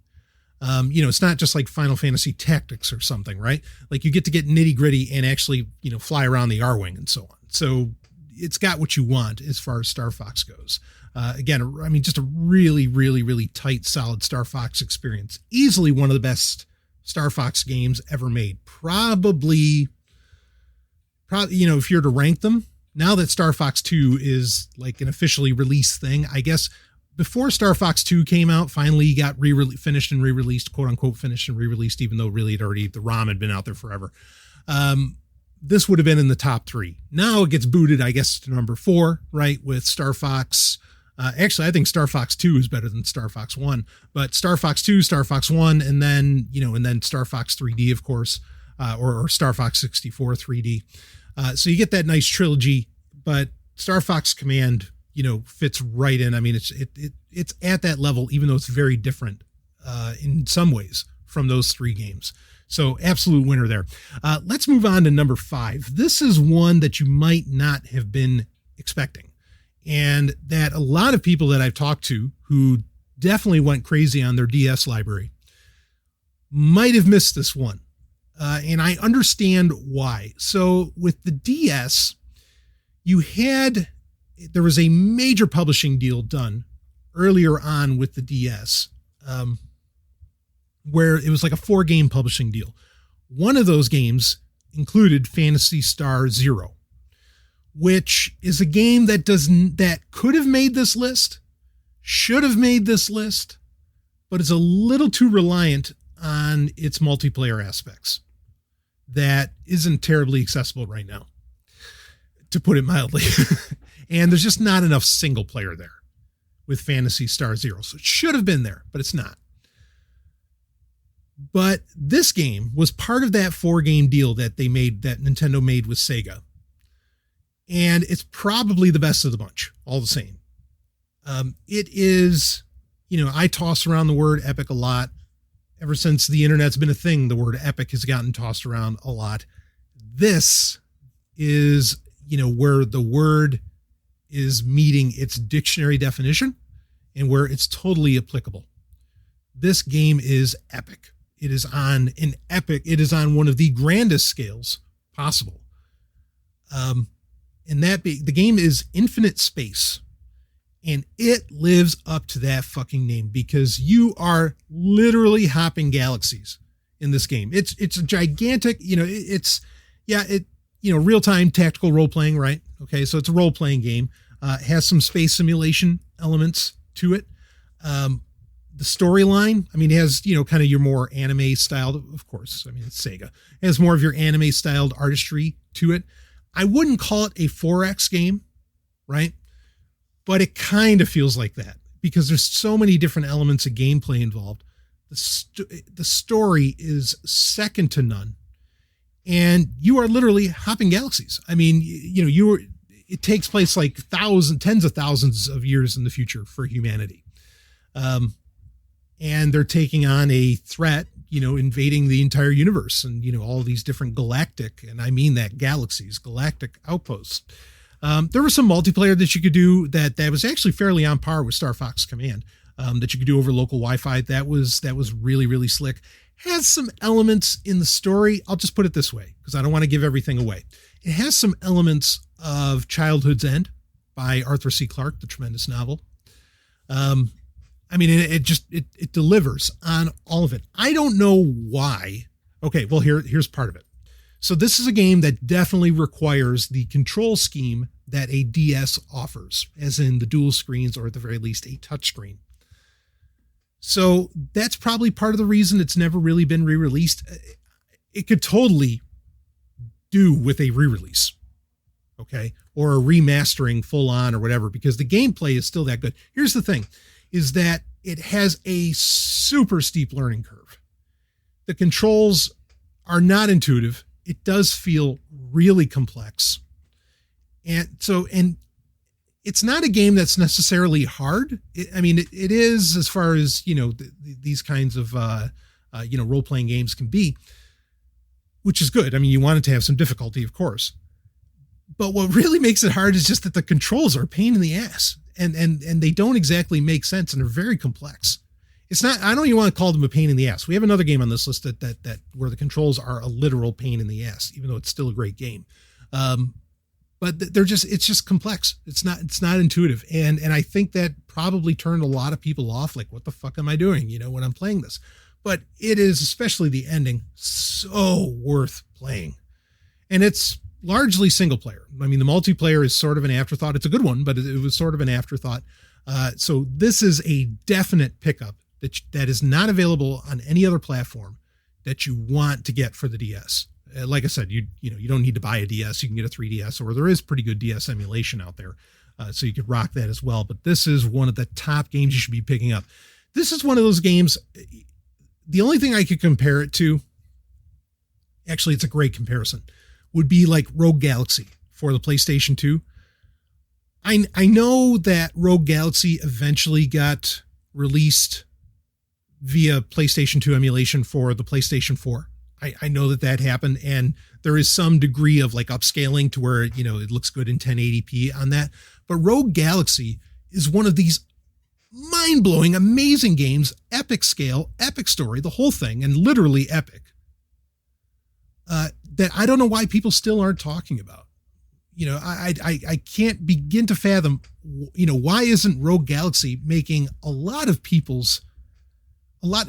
It's not just like Final Fantasy Tactics or something, right? Like you get to get nitty gritty and actually, fly around the R-Wing and so on. So it's got what you want as far as Star Fox goes. Again, just a really, really, really tight, solid Star Fox experience. Easily one of the best Star Fox games ever made. Probably, if you're to rank them, now that Star Fox 2 is like an officially released thing, I guess before Star Fox 2 came out, finally got finished and re-released, quote unquote, finished and re-released, even though really the ROM had been out there forever. This would have been in the top 3. Now it gets booted, I guess, to number 4, right? With Star Fox. Actually, I think Star Fox 2 is better than Star Fox 1, but Star Fox 2, Star Fox 1, and then Star Fox 3D, of course, or Star Fox 64 3D. So you get that nice trilogy, but Star Fox Command, fits right in. It's at that level, even though it's very different in some ways from those 3 games. So absolute winner there. Let's move on to number 5. This is one that you might not have been expecting, and that a lot of people that I've talked to who definitely went crazy on their DS library might have missed this one. And I understand why. So with the DS, there was a major publishing deal done earlier on with the DS, where it was like a 4-game publishing deal One of those games included Phantasy Star Zero, which is a game that could have made this list, should have made this list, but is a little too reliant on its multiplayer aspects. That isn't terribly accessible right now, to put it mildly. And there's just not enough single player there with Phantasy Star Zero. So it should have been there, but it's not. But this game was part of that 4-game deal that Nintendo made with Sega. And it's probably the best of the bunch, all the same. It is, I toss around the word epic a lot. Ever since the internet's been a thing, the word epic has gotten tossed around a lot. This is, where the word is meeting its dictionary definition and where it's totally applicable. This game is epic. It is on one of the grandest scales possible. And the game is Infinite Space. And it lives up to that fucking name because you are literally hopping galaxies in this game. It's a gigantic, real-time tactical role-playing, right? Okay, so it's a role-playing game. It has some space simulation elements to it. The storyline, it has, kind of your more anime styled, of course. It's Sega. It has more of your anime styled artistry to it. I wouldn't call it a 4X game, right? But it kind of feels like that because there's so many different elements of gameplay involved. The story is second to none. And you are literally hopping galaxies. It takes place like tens of thousands of years in the future for humanity. And they're taking on a threat, invading the entire universe and, all these different galactic, and I mean that galactic outposts. There was some multiplayer that you could do that was actually fairly on par with StarFox Command, that you could do over local Wi-Fi. That was really, really slick. Has some elements in the story. I'll just put it this way, because I don't want to give everything away. It has some elements of Childhood's End by Arthur C. Clarke, the tremendous novel. It delivers on all of it. I don't know why. Okay, well, here's part of it. So this is a game that definitely requires the control scheme that a DS offers, as in the dual screens or at the very least a touchscreen. So that's probably part of the reason it's never really been re-released. It could totally do with a re-release, okay, or a remastering full on or whatever, because the gameplay is still that good. Here's the thing, is that it has a super steep learning curve. The controls are not intuitive. It does feel really complex. And it's not a game that's necessarily hard. It is, as far as, these kinds of, role-playing games can be, which is good. You want it to have some difficulty, of course. But what really makes it hard is just that the controls are a pain in the ass and they don't exactly make sense and they're very complex. It's not, I don't even want to call them a pain in the ass. We have another game on this list that where the controls are a literal pain in the ass, even though it's still a great game. But it's just complex. It's not intuitive. And I think that probably turned a lot of people off. Like, what the fuck am I doing, when I'm playing this? But it is, especially the ending, so worth playing. And it's largely single player. The multiplayer is sort of an afterthought. It's a good one, but it was sort of an afterthought. So this is a definite pickup that is not available on any other platform that you want to get for the DS. Like I said, you don't need to buy a DS. You can get a 3DS, or there is pretty good DS emulation out there. So you could rock that as well. But this is one of the top games you should be picking up. This is one of those games. The only thing I could compare it to, actually, it's a great comparison, would be like Rogue Galaxy for the PlayStation 2. I know that Rogue Galaxy eventually got released via PlayStation 2 emulation for the PlayStation 4. I know that happened, and there is some degree of like upscaling to where, it looks good in 1080p on that. But Rogue Galaxy is one of these mind-blowing, amazing games, epic scale, epic story, the whole thing, and literally epic, that I don't know why people still aren't talking about. I can't begin to fathom, why isn't Rogue Galaxy making a lot of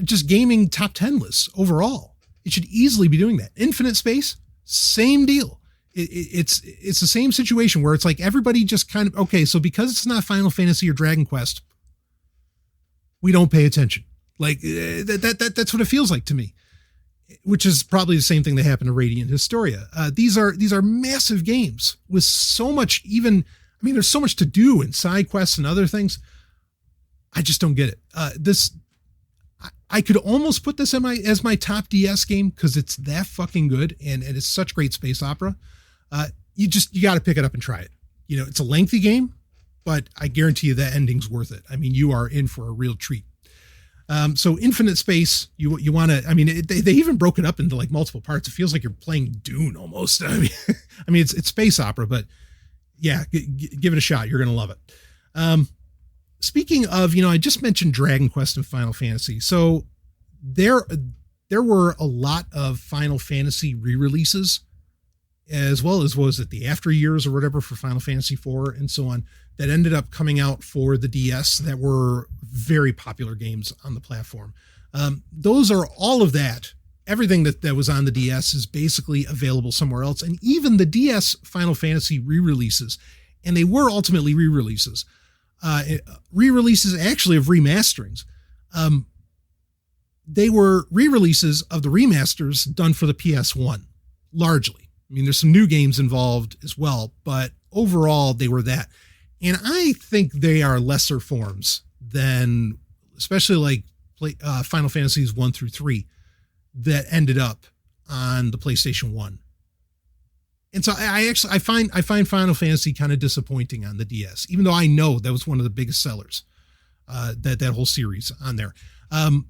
just gaming top 10 lists overall? It should easily be doing that. Infinite Space, same deal. It's the same situation where it's like everybody just kind of, okay, so because it's not Final Fantasy or Dragon Quest, we don't pay attention. Like that's what it feels like to me, which is probably the same thing that happened to Radiant Historia. These are massive games with so much, there's so much to do in side quests and other things. I just don't get it. I could almost put this as my top DS game because it's that fucking good and it's such great space opera. You got to pick it up and try it. It's a lengthy game, but I guarantee you that ending's worth it. I mean, you are in for a real treat. So Infinite Space, you want to, they even broke it up into like multiple parts. It feels like you're playing Dune almost. It's space opera, but yeah, give it a shot. You're going to love it. Speaking of, I just mentioned Dragon Quest and Final Fantasy. So there were a lot of Final Fantasy re-releases, as well as the after years or whatever for Final Fantasy IV and so on, that ended up coming out for the DS that were very popular games on the platform. Those are all of that. Everything that was on the DS is basically available somewhere else. And even the DS Final Fantasy re-releases, and they were ultimately re-releases, re-releases actually of remasterings. They were re-releases of the remasters done for the PS1, largely. There's some new games involved as well, but overall they were that. And I think they are lesser forms than, especially like Final Fantasies 1 through 3 that ended up on the PlayStation 1. And so I find Final Fantasy kind of disappointing on the DS, even though I know that was one of the biggest sellers, that whole series on there. On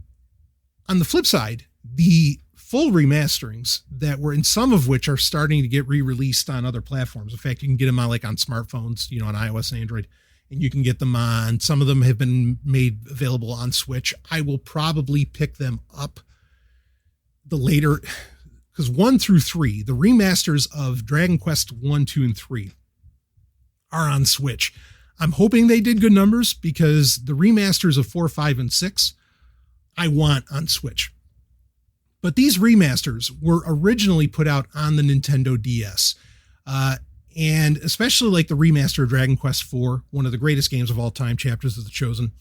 the flip side, the full remasterings that were, in some of which are starting to get re-released on other platforms. In fact, you can get them on smartphones, on iOS and Android, and you can get them on, some of them have been made available on Switch. I will probably pick them up the later, because 1 through 3, the remasters of Dragon Quest 1, 2, and 3 are on Switch. I'm hoping they did good numbers because the remasters of 4, 5, and 6, I want on Switch. But these remasters were originally put out on the Nintendo DS. And especially like the remaster of Dragon Quest IV, one of the greatest games of all time, Chapters of the Chosen,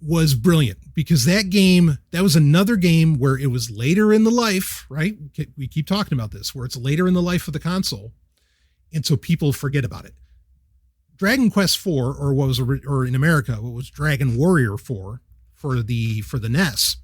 was brilliant because that was another game where it was later in the life, right? We keep talking about this, where it's later in the life of the console. And so people forget about it. Dragon Quest IV, or in America, what was Dragon Warrior 4 for the NES,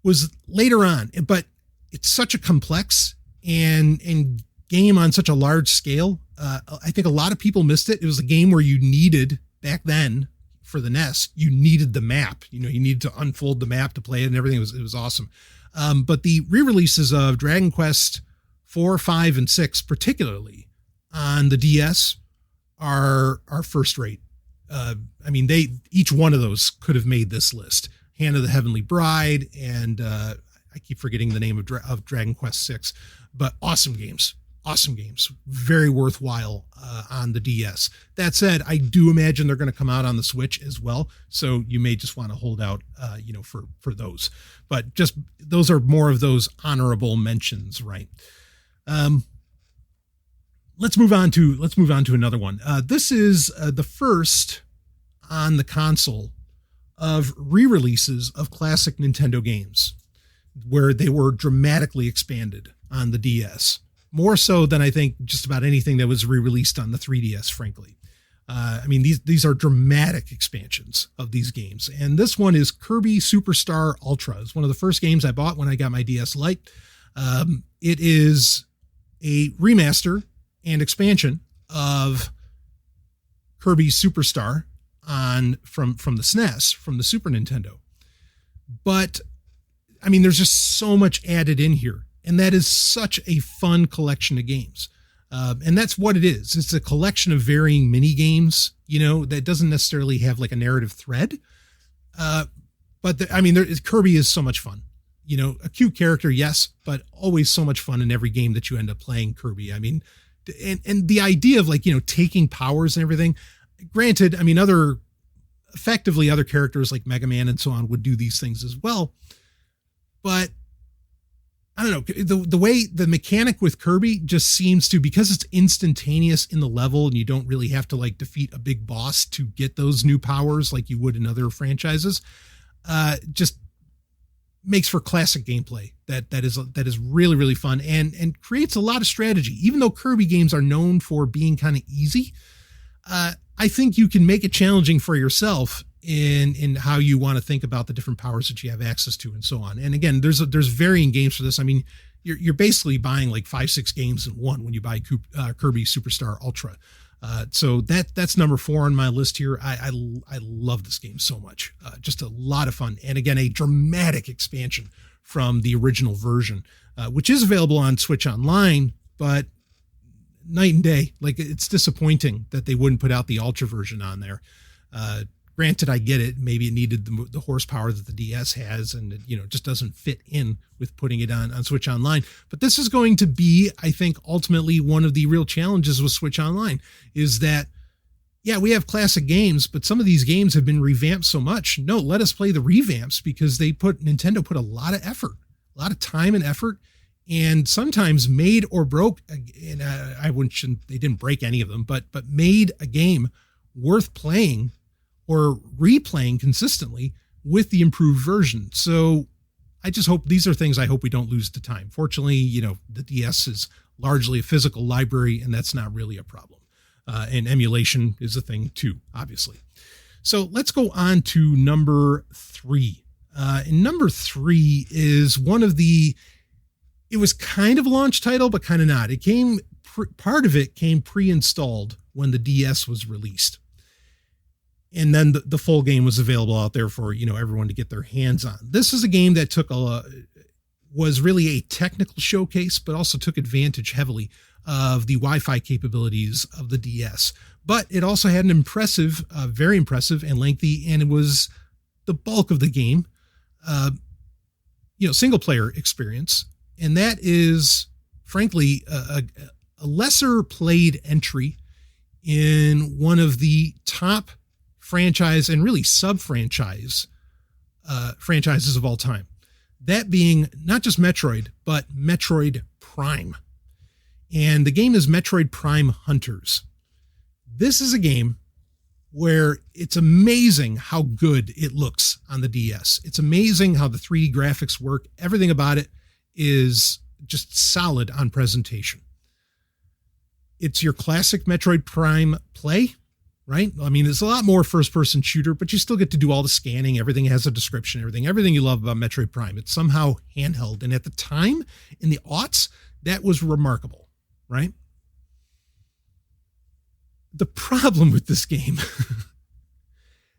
was later on, but it's such a complex and game on such a large scale. I think a lot of people missed it. It was a game where you needed, back then for the NES, you needed the map. You needed to unfold the map to play it and everything. It was awesome. But the re-releases of Dragon Quest 4, 5, and 6, particularly on the DS, are first rate. Each one of those could have made this list. Hand of the Heavenly Bride, and I keep forgetting the name of Dragon Quest 6, but awesome games, very worthwhile on the DS. That said, I do imagine they're going to come out on the Switch as well, so you may just want to hold out, for those. But just those are more of those honorable mentions, right? Let's move on to another one. This is the first on the console of re-releases of classic Nintendo games where they were dramatically expanded on the DS, more so than I think just about anything that was re-released on the 3DS, frankly. These are dramatic expansions of these games. And this one is Kirby Superstar Ultra. It's one of the first games I bought when I got my DS Lite. It is a remaster and expansion of Kirby Superstar from the SNES, from the Super Nintendo. But there's just so much added in here, and that is such a fun collection of games. And that's what it is. It's a collection of varying mini games, that doesn't necessarily have like a narrative thread. But Kirby is so much fun, a cute character. Yes, but always so much fun in every game that you end up playing Kirby. And the idea of taking powers and everything. Granted, other characters like Mega Man and so on would do these things as well. But I don't know, the way the mechanic with Kirby just seems to, because it's instantaneous in the level and you don't really have to like defeat a big boss to get those new powers like you would in other franchises, just makes for classic gameplay that is really, really fun and creates a lot of strategy. Even though Kirby games are known for being kind of easy, I think you can make it challenging for yourself in how you want to think about the different powers that you have access to and so on. And again, there's varying games for this. I mean, you're basically buying like 5-6 games in one when you buy Kirby Superstar Ultra. So that's number 4 on my list here. I love this game so much. Just a lot of fun. And again, a dramatic expansion from the original version, which is available on Switch Online, but night and day. Like, it's disappointing that they wouldn't put out the Ultra version on there. Granted, I get it. Maybe it needed the horsepower that the DS has, and it, just doesn't fit in with putting it on Switch Online. But this is going to be, I think, ultimately one of the real challenges with Switch Online is that, yeah, we have classic games, but some of these games have been revamped so much. No, let us play the revamps, because Nintendo put a lot of effort, a lot of time and effort, and sometimes made or broke. And they didn't break any of them, but made a game worth playing or replaying consistently with the improved version. So I just hope these are things I hope we don't lose to time. Fortunately, the DS is largely a physical library, and that's not really a problem. And emulation is a thing too, obviously. So let's go on to number 3. And number 3 is one of it was kind of a launch title, but kind of not. It came, part of it came pre-installed when the DS was released. And then the full game was available out there for, everyone to get their hands on. This is a game that was really a technical showcase, but also took advantage heavily of the Wi-Fi capabilities of the DS. But it also had an very impressive and lengthy, and it was the bulk of the game, single player experience. And that is, frankly, a lesser played entry in one of the top franchise and really sub-franchise franchises of all time. That being not just Metroid, but Metroid Prime. And the game is Metroid Prime Hunters. This is a game where it's amazing how good it looks on the DS. It's amazing how the 3D graphics work. Everything about it is just solid on presentation. It's your classic Metroid Prime play, right? I mean, it's a lot more first-person shooter, but you still get to do all the scanning. Everything has a description, everything you love about Metroid Prime. It's somehow handheld. And at the time, in the aughts, that was remarkable, right? The problem with this game,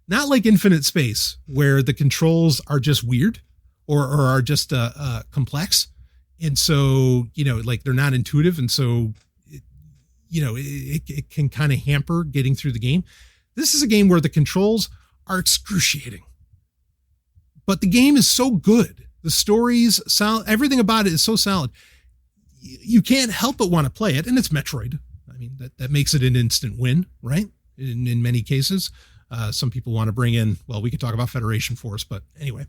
not like Infinite Space, where the controls are just weird or are just complex. And so, like they're not intuitive. And so it can kind of hamper getting through the game. This is a game where the controls are excruciating, but the game is so good. The story's solid. Everything about it is so solid. You can't help but want to play it. And it's Metroid. I mean, that makes it an instant win, right? In many cases, some people want to bring in, well, we could talk about Federation Force, but anyway,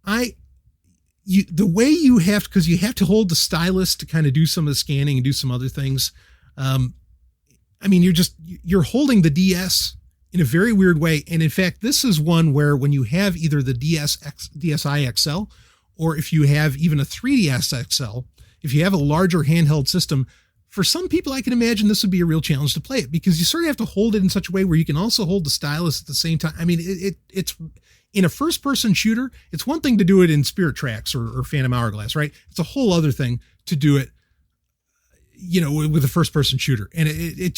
the way you have, because you have to hold the stylus to kind of do some of the scanning and do some other things. I mean, you're holding the DS in a very weird way. And in fact, this is one where when you have either the DSi XL, or if you have even a 3DS XL, if you have a larger handheld system, for some people, I can imagine this would be a real challenge to play it, because you sort of have to hold it in such a way where you can also hold the stylus at the same time. I mean, it's in a first-person shooter, it's one thing to do it in Spirit Tracks or Phantom Hourglass, right? It's a whole other thing to do it, with a first-person shooter. And it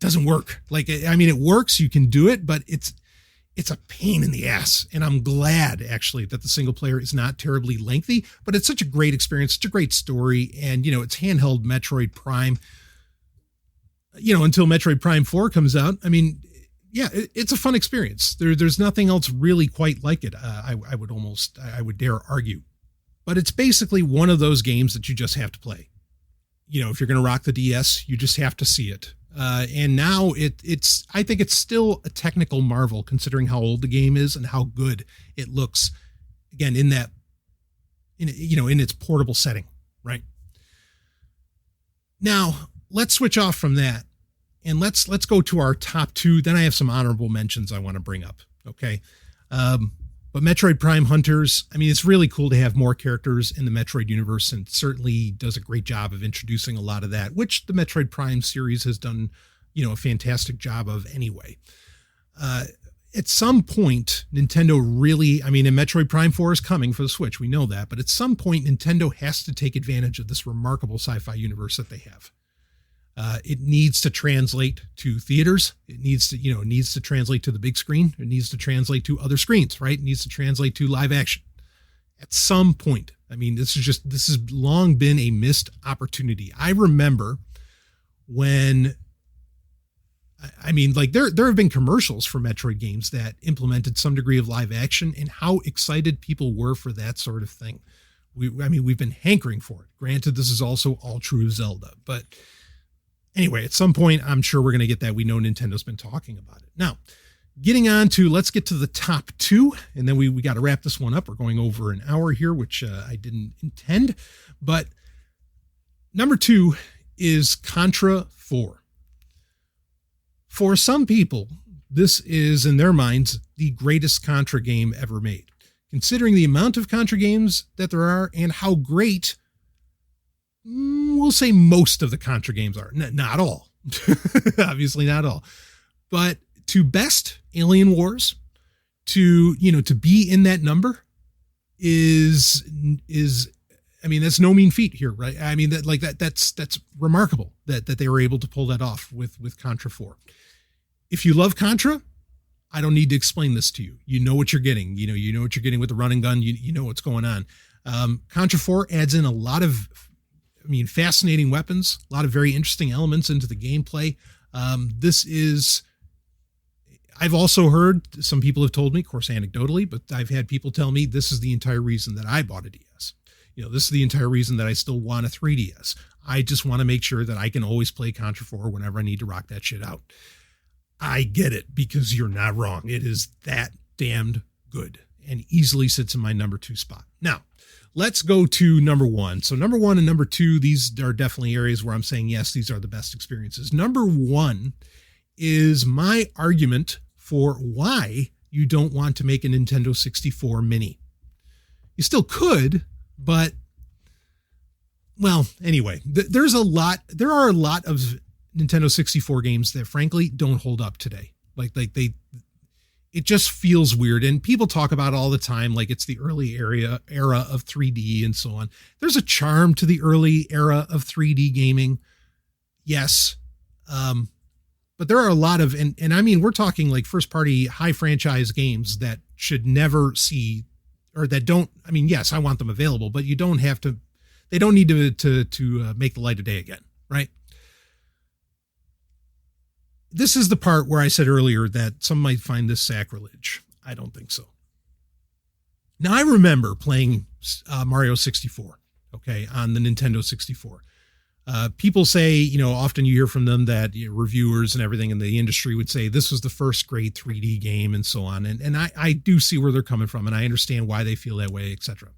doesn't work. Like, I mean, it works, you can do it, but it's a pain in the ass. And I'm glad, actually, that the single player is not terribly lengthy, but it's such a great experience, such a great story. And, it's handheld Metroid Prime, until Metroid Prime 4 comes out. I mean, yeah, it's a fun experience. There's nothing else really quite like it. I would dare argue, but it's basically one of those games that you just have to play. If you're going to rock the DS, you just have to see it. And now I think it's still a technical marvel considering how old the game is and how good it looks. Again, in that in its portable setting, right? Now, let's switch off from that and let's go to our top two. Then I have some honorable mentions I want to bring up. Okay. But Metroid Prime Hunters, I mean, it's really cool to have more characters in the Metroid universe, and certainly does a great job of introducing a lot of that, which the Metroid Prime series has done, a fantastic job of anyway. At some point, Nintendo really, and Metroid Prime 4 is coming for the Switch, we know that, but at some point, Nintendo has to take advantage of this remarkable sci-fi universe that they have. It needs to translate to theaters. It needs to translate to the big screen. It needs to translate to other screens, right? It needs to translate to live action. At some point, this has long been a missed opportunity. I remember when, there have been commercials for Metroid games that implemented some degree of live action, and how excited people were for that sort of thing. We've been hankering for it. Granted, this is also all true of Zelda, but anyway, at some point, I'm sure we're going to get that. We know Nintendo's been talking about it. Now, let's get to the top two, and then we got to wrap this one up. We're going over an hour here, which I didn't intend. But number 2 is Contra 4. For some people, this is, in their minds, the greatest Contra game ever made. Considering the amount of Contra games that there are and how great, we'll say most of the Contra games are. Not all. Obviously not all. But to best Alien Wars, to be in that number is that's no mean feat here, right? That's remarkable that they were able to pull that off with Contra 4. If you love Contra, I don't need to explain this to you. You know what you're getting. You know what you're getting with the run and gun. You know what's going on. Contra 4 adds in a lot of fascinating weapons, a lot of very interesting elements into the gameplay. I've also heard, some people have told me, of course, anecdotally, but I've had people tell me this is the entire reason that I bought a DS. This is the entire reason that I still want a 3DS. I just want to make sure that I can always play Contra 4 whenever I need to rock that shit out. I get it, because you're not wrong. It is that damned good and easily sits in my number 2 spot. Now, let's go to number 1. So number 1 and number 2, these are definitely areas where I'm saying, yes, these are the best experiences. Number 1 is my argument for why you don't want to make a Nintendo 64 mini. You still could, but, well, anyway, there are a lot of Nintendo 64 games that frankly don't hold up today. It just feels weird. And people talk about it all the time, like it's the early era of 3D and so on. There's a charm to the early era of 3D gaming. Yes. But there are a lot of, and we're talking like first party high franchise games that should never see, or that don't, yes, I want them available, but they don't need to make the light of day again. Right. This is the part where I said earlier that some might find this sacrilege. I don't think so. Now, I remember playing Mario 64, okay, on the Nintendo 64. People say, often you hear from them that reviewers and everything in the industry would say this was the first great 3D game and so on. And I do see where they're coming from, and I understand why they feel that way, etc.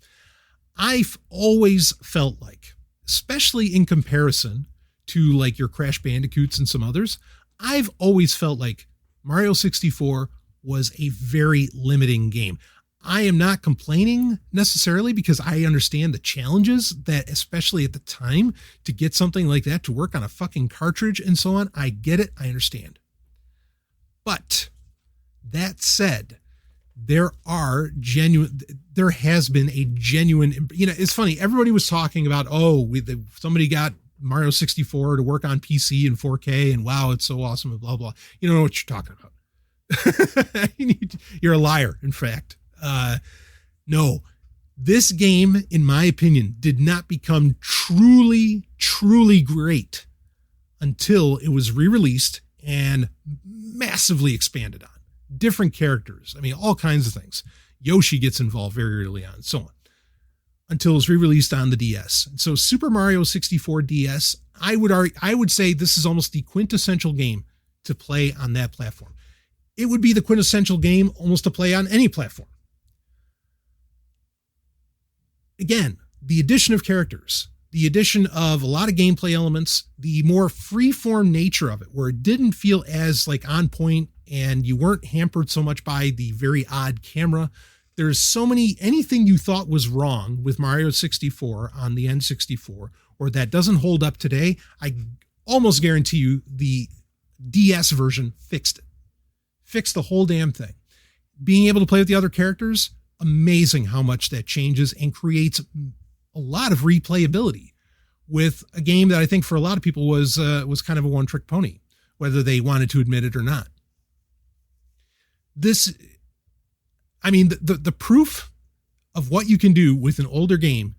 I've always felt like, especially in comparison to like your Crash Bandicoots and some others, I've always felt like Mario 64 was a very limiting game. I am not complaining necessarily, because I understand the challenges that, especially at the time, to get something like that to work on a fucking cartridge and so on. I get it. I understand. But that said, there has been a genuine, it's funny. Everybody was talking about, somebody got Mario 64 to work on PC and 4K, and wow, it's so awesome and blah, blah. You don't know what you're talking about. You're a liar, in fact. No, this game, in my opinion, did not become truly, truly great until it was re-released and massively expanded on. Different characters. All kinds of things. Yoshi gets involved very early on, so on. Until it was re-released on the DS. So Super Mario 64 DS, I would say this is almost the quintessential game to play on that platform. It would be the quintessential game almost to play on any platform. again, the addition of characters, the addition of a lot of gameplay elements, the more free-form nature of it, where it didn't feel as like on point and you weren't hampered so much by the very odd camera. There's so many, anything you thought was wrong with Mario 64 on the N64, or that doesn't hold up today, I almost guarantee you the DS version fixed it. Fixed the whole damn thing. Being able to play with the other characters, amazing how much that changes and creates a lot of replayability with a game that I think for a lot of people was kind of a one-trick pony, whether they wanted to admit it or not. The proof of what you can do with an older game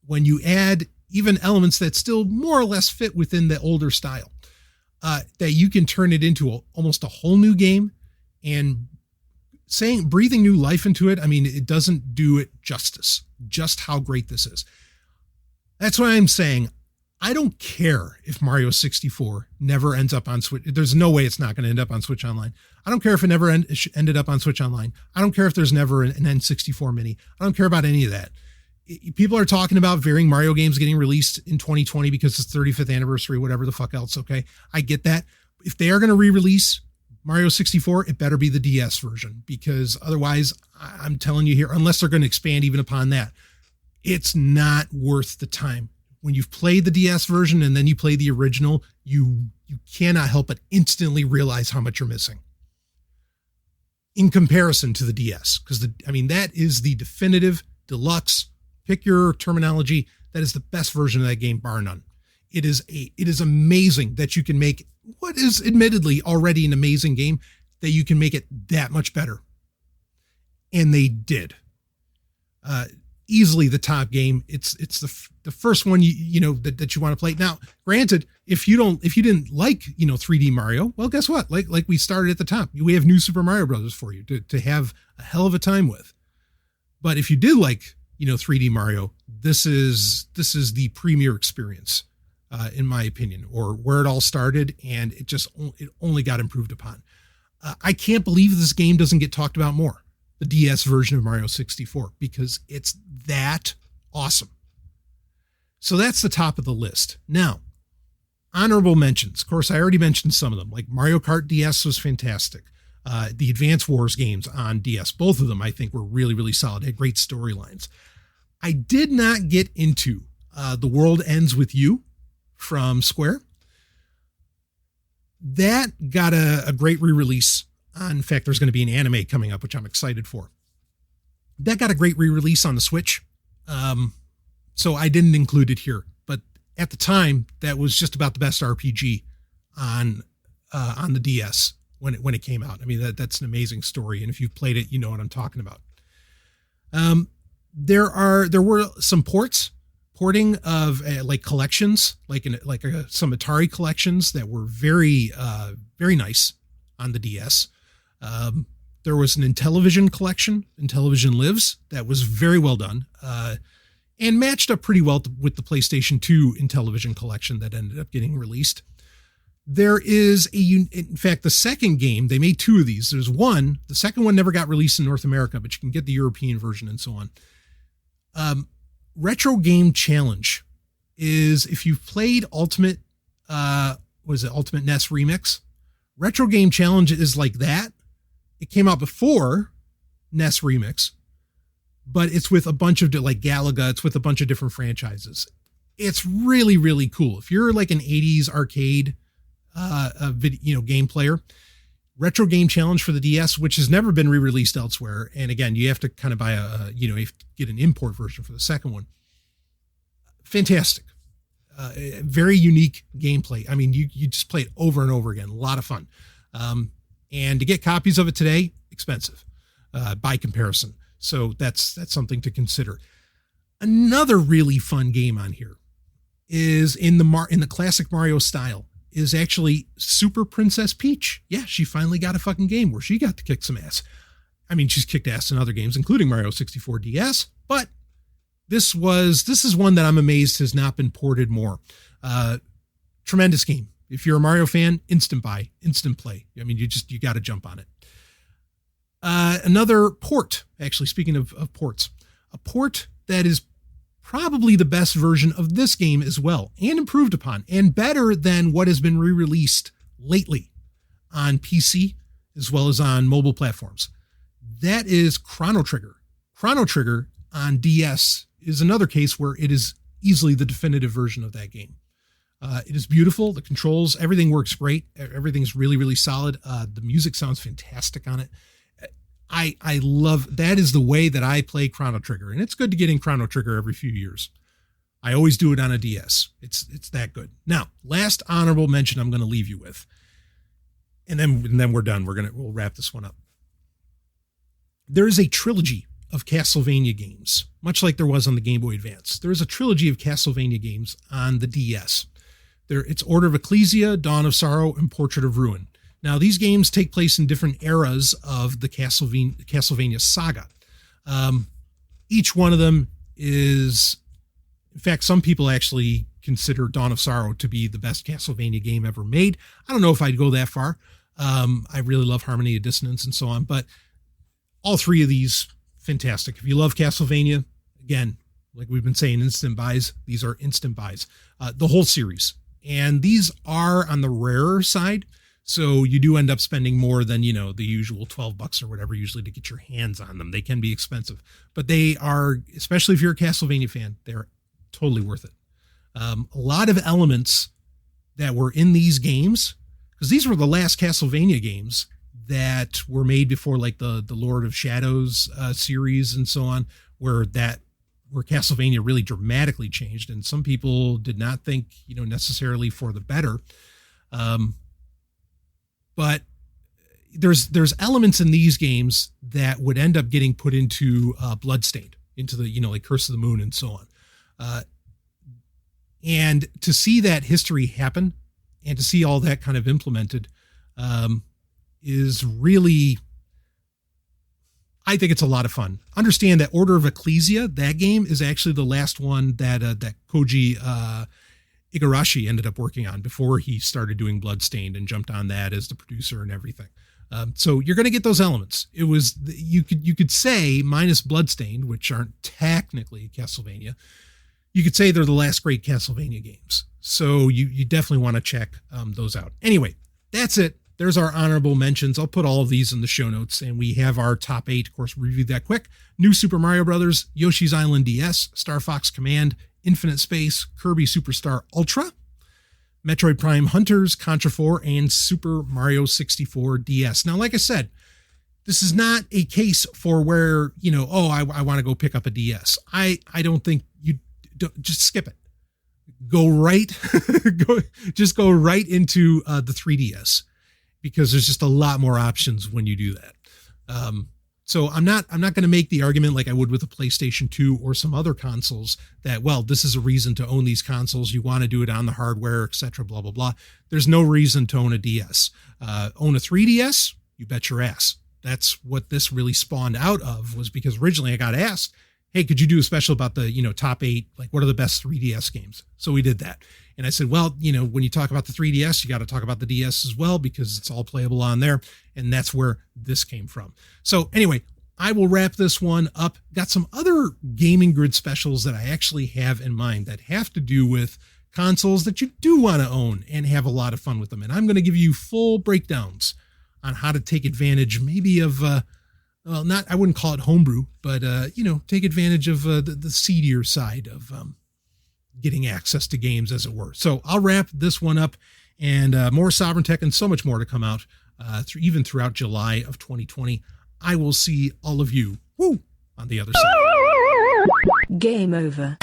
when you add even elements that still more or less fit within the older style, that you can turn it into almost a whole new game, and breathing new life into it. I mean, it doesn't do it justice, just how great this is. That's why I'm saying, I don't care if Mario 64 never ends up on Switch. There's no way it's not going to end up on Switch Online. I don't care if it never ended up on Switch Online. I don't care if there's never an N64 mini. I don't care about any of that. People are talking about varying Mario games getting released in 2020 because it's 35th anniversary, whatever the fuck else. Okay. I get that. If they are going to re-release Mario 64, it better be the DS version, because otherwise, I'm telling you here, unless they're going to expand even upon that, it's not worth the time. When you've played the DS version and then you play the original, you cannot help but instantly realize how much you're missing in comparison to the DS. Because that is the definitive deluxe, pick your terminology, that is the best version of that game, bar none. It is amazing that you can make what is admittedly already an amazing game, that you can make it that much better. And they did. Easily the top game. It's the first one that you want to play. Now, granted, if you didn't like 3D Mario, well, guess what? Like we started at the top, we have New Super Mario Brothers for you to have a hell of a time with. But if you did like 3D Mario, this is the premier experience, in my opinion, or where it all started, and it only got improved upon. I can't believe this game doesn't get talked about more, the DS version of Mario 64, because it's that awesome. So that's the top of the list. Now, honorable mentions. Of course, I already mentioned some of them, like Mario Kart DS was fantastic. The Advance Wars games on DS, both of them I think were really, really solid. They had great storylines. I did not get into The World Ends With You from Square. That got a great re-release. In fact, there's going to be an anime coming up, which I'm excited for. That got a great re-release on the Switch. So I didn't include it here. But at the time, that was just about the best RPG on the DS when it came out. I mean, that's an amazing story. And if you've played it, you know what I'm talking about. There were some porting of like collections, some Atari collections that were very, very nice on the DS. There was an Intellivision collection, Intellivision Lives, that was very well done, and matched up pretty well with the PlayStation 2 Intellivision collection that ended up getting released. There is in fact, the second game, they made two of these. There's one, the second one never got released in North America, but you can get the European version and so on. Retro Game Challenge is, if you've played Ultimate NES Remix, Retro Game Challenge is like that. It came out before NES Remix, but it's with a bunch of like Galaga. It's with a bunch of different franchises. It's really, really cool. If you're like an 80s arcade, game player, Retro Game Challenge for the DS, which has never been re-released elsewhere. And again, you have to kind of buy you have to get an import version for the second one. Fantastic. Very unique gameplay. I mean, you just play it over and over again. A lot of fun. And to get copies of it today, expensive, by comparison. So that's something to consider. Another really fun game on here is in the classic Mario style, is actually Super Princess Peach. Yeah, she finally got a fucking game where she got to kick some ass. I mean, she's kicked ass in other games, including Mario 64 DS, but this is one that I'm amazed has not been ported more. Tremendous game. If you're a Mario fan, instant buy, instant play. I mean, you got to jump on it. Another port, actually, speaking of ports, a port that is probably the best version of this game as well, and improved upon, and better than what has been re-released lately on PC as well as on mobile platforms. That is Chrono Trigger. Chrono Trigger on DS is another case where it is easily the definitive version of that game. It is beautiful. The controls, everything works great. Everything's really, really solid. The music sounds fantastic on it. I love, that is the way that I play Chrono Trigger, and it's good to get in Chrono Trigger every few years. I always do it on a DS. It's that good. Now, last honorable mention I'm going to leave you with, and then we're done. We'll wrap this one up. There is a trilogy of Castlevania games, much like there was on the Game Boy Advance. There is a trilogy of Castlevania games on the DS. It's Order of Ecclesia, Dawn of Sorrow, and Portrait of Ruin. Now, these games take place in different eras of the Castlevania saga. Each one of them is, in fact, some people actually consider Dawn of Sorrow to be the best Castlevania game ever made. I don't know if I'd go that far. I really love Harmony of Dissonance and so on, but all three of these, fantastic. If you love Castlevania, again, like we've been saying, instant buys. These are instant buys. The whole series. And these are on the rarer side. So you do end up spending more than, the usual $12 or whatever usually to get your hands on them. They can be expensive, but they are, especially if you're a Castlevania fan, they're totally worth it. A lot of elements that were in these games, because these were the last Castlevania games that were made before like the Lord of Shadows series and so on, where Castlevania really dramatically changed. And some people did not think, necessarily for the better. But there's elements in these games that would end up getting put into Bloodstained, into the, like Curse of the Moon and so on. And to see that history happen and to see all that kind of implemented is really, I think it's a lot of fun. Understand that Order of Ecclesia, that game is actually the last one that Koji Igarashi ended up working on before he started doing Bloodstained and jumped on that as the producer and everything. So you're going to get those elements. It was, you could say, minus Bloodstained, which aren't technically Castlevania, you could say they're the last great Castlevania games. So you definitely want to check those out. Anyway, that's it. There's our honorable mentions. I'll put all of these in the show notes, and we have our top 8. Of course, review that quick. New Super Mario Brothers, Yoshi's Island DS, StarFox Command, Infinite Space, Kirby Superstar Ultra, Metroid Prime Hunters, Contra 4, and Super Mario 64 DS. Now, like I said, this is not a case for where, I want to go pick up a DS. I don't think you don't, just skip it. Go right, go right into the 3DS, because there's just a lot more options when you do that. So I'm not going to make the argument like I would with a PlayStation 2 or some other consoles that, well, this is a reason to own these consoles. You want to do it on the hardware, etc., blah, blah, blah. There's no reason to own a DS. Own a 3DS, you bet your ass. That's what this really spawned out of, was because originally I got asked, hey, could you do a special about the, top 8, like what are the best 3DS games? So we did that. And I said, well, when you talk about the 3DS, you got to talk about the DS as well, because it's all playable on there. And that's where this came from. So anyway, I will wrap this one up. Got some other Gaming Grid specials that I actually have in mind that have to do with consoles that you do want to own and have a lot of fun with them. And I'm going to give you full breakdowns on how to take advantage maybe of, I wouldn't call it homebrew, but, take advantage of the seedier side of getting access to games, as it were. So I'll wrap this one up, and more Sovryn Tech and so much more to come out even throughout July of 2020. I will see all of you on the other side. Game over.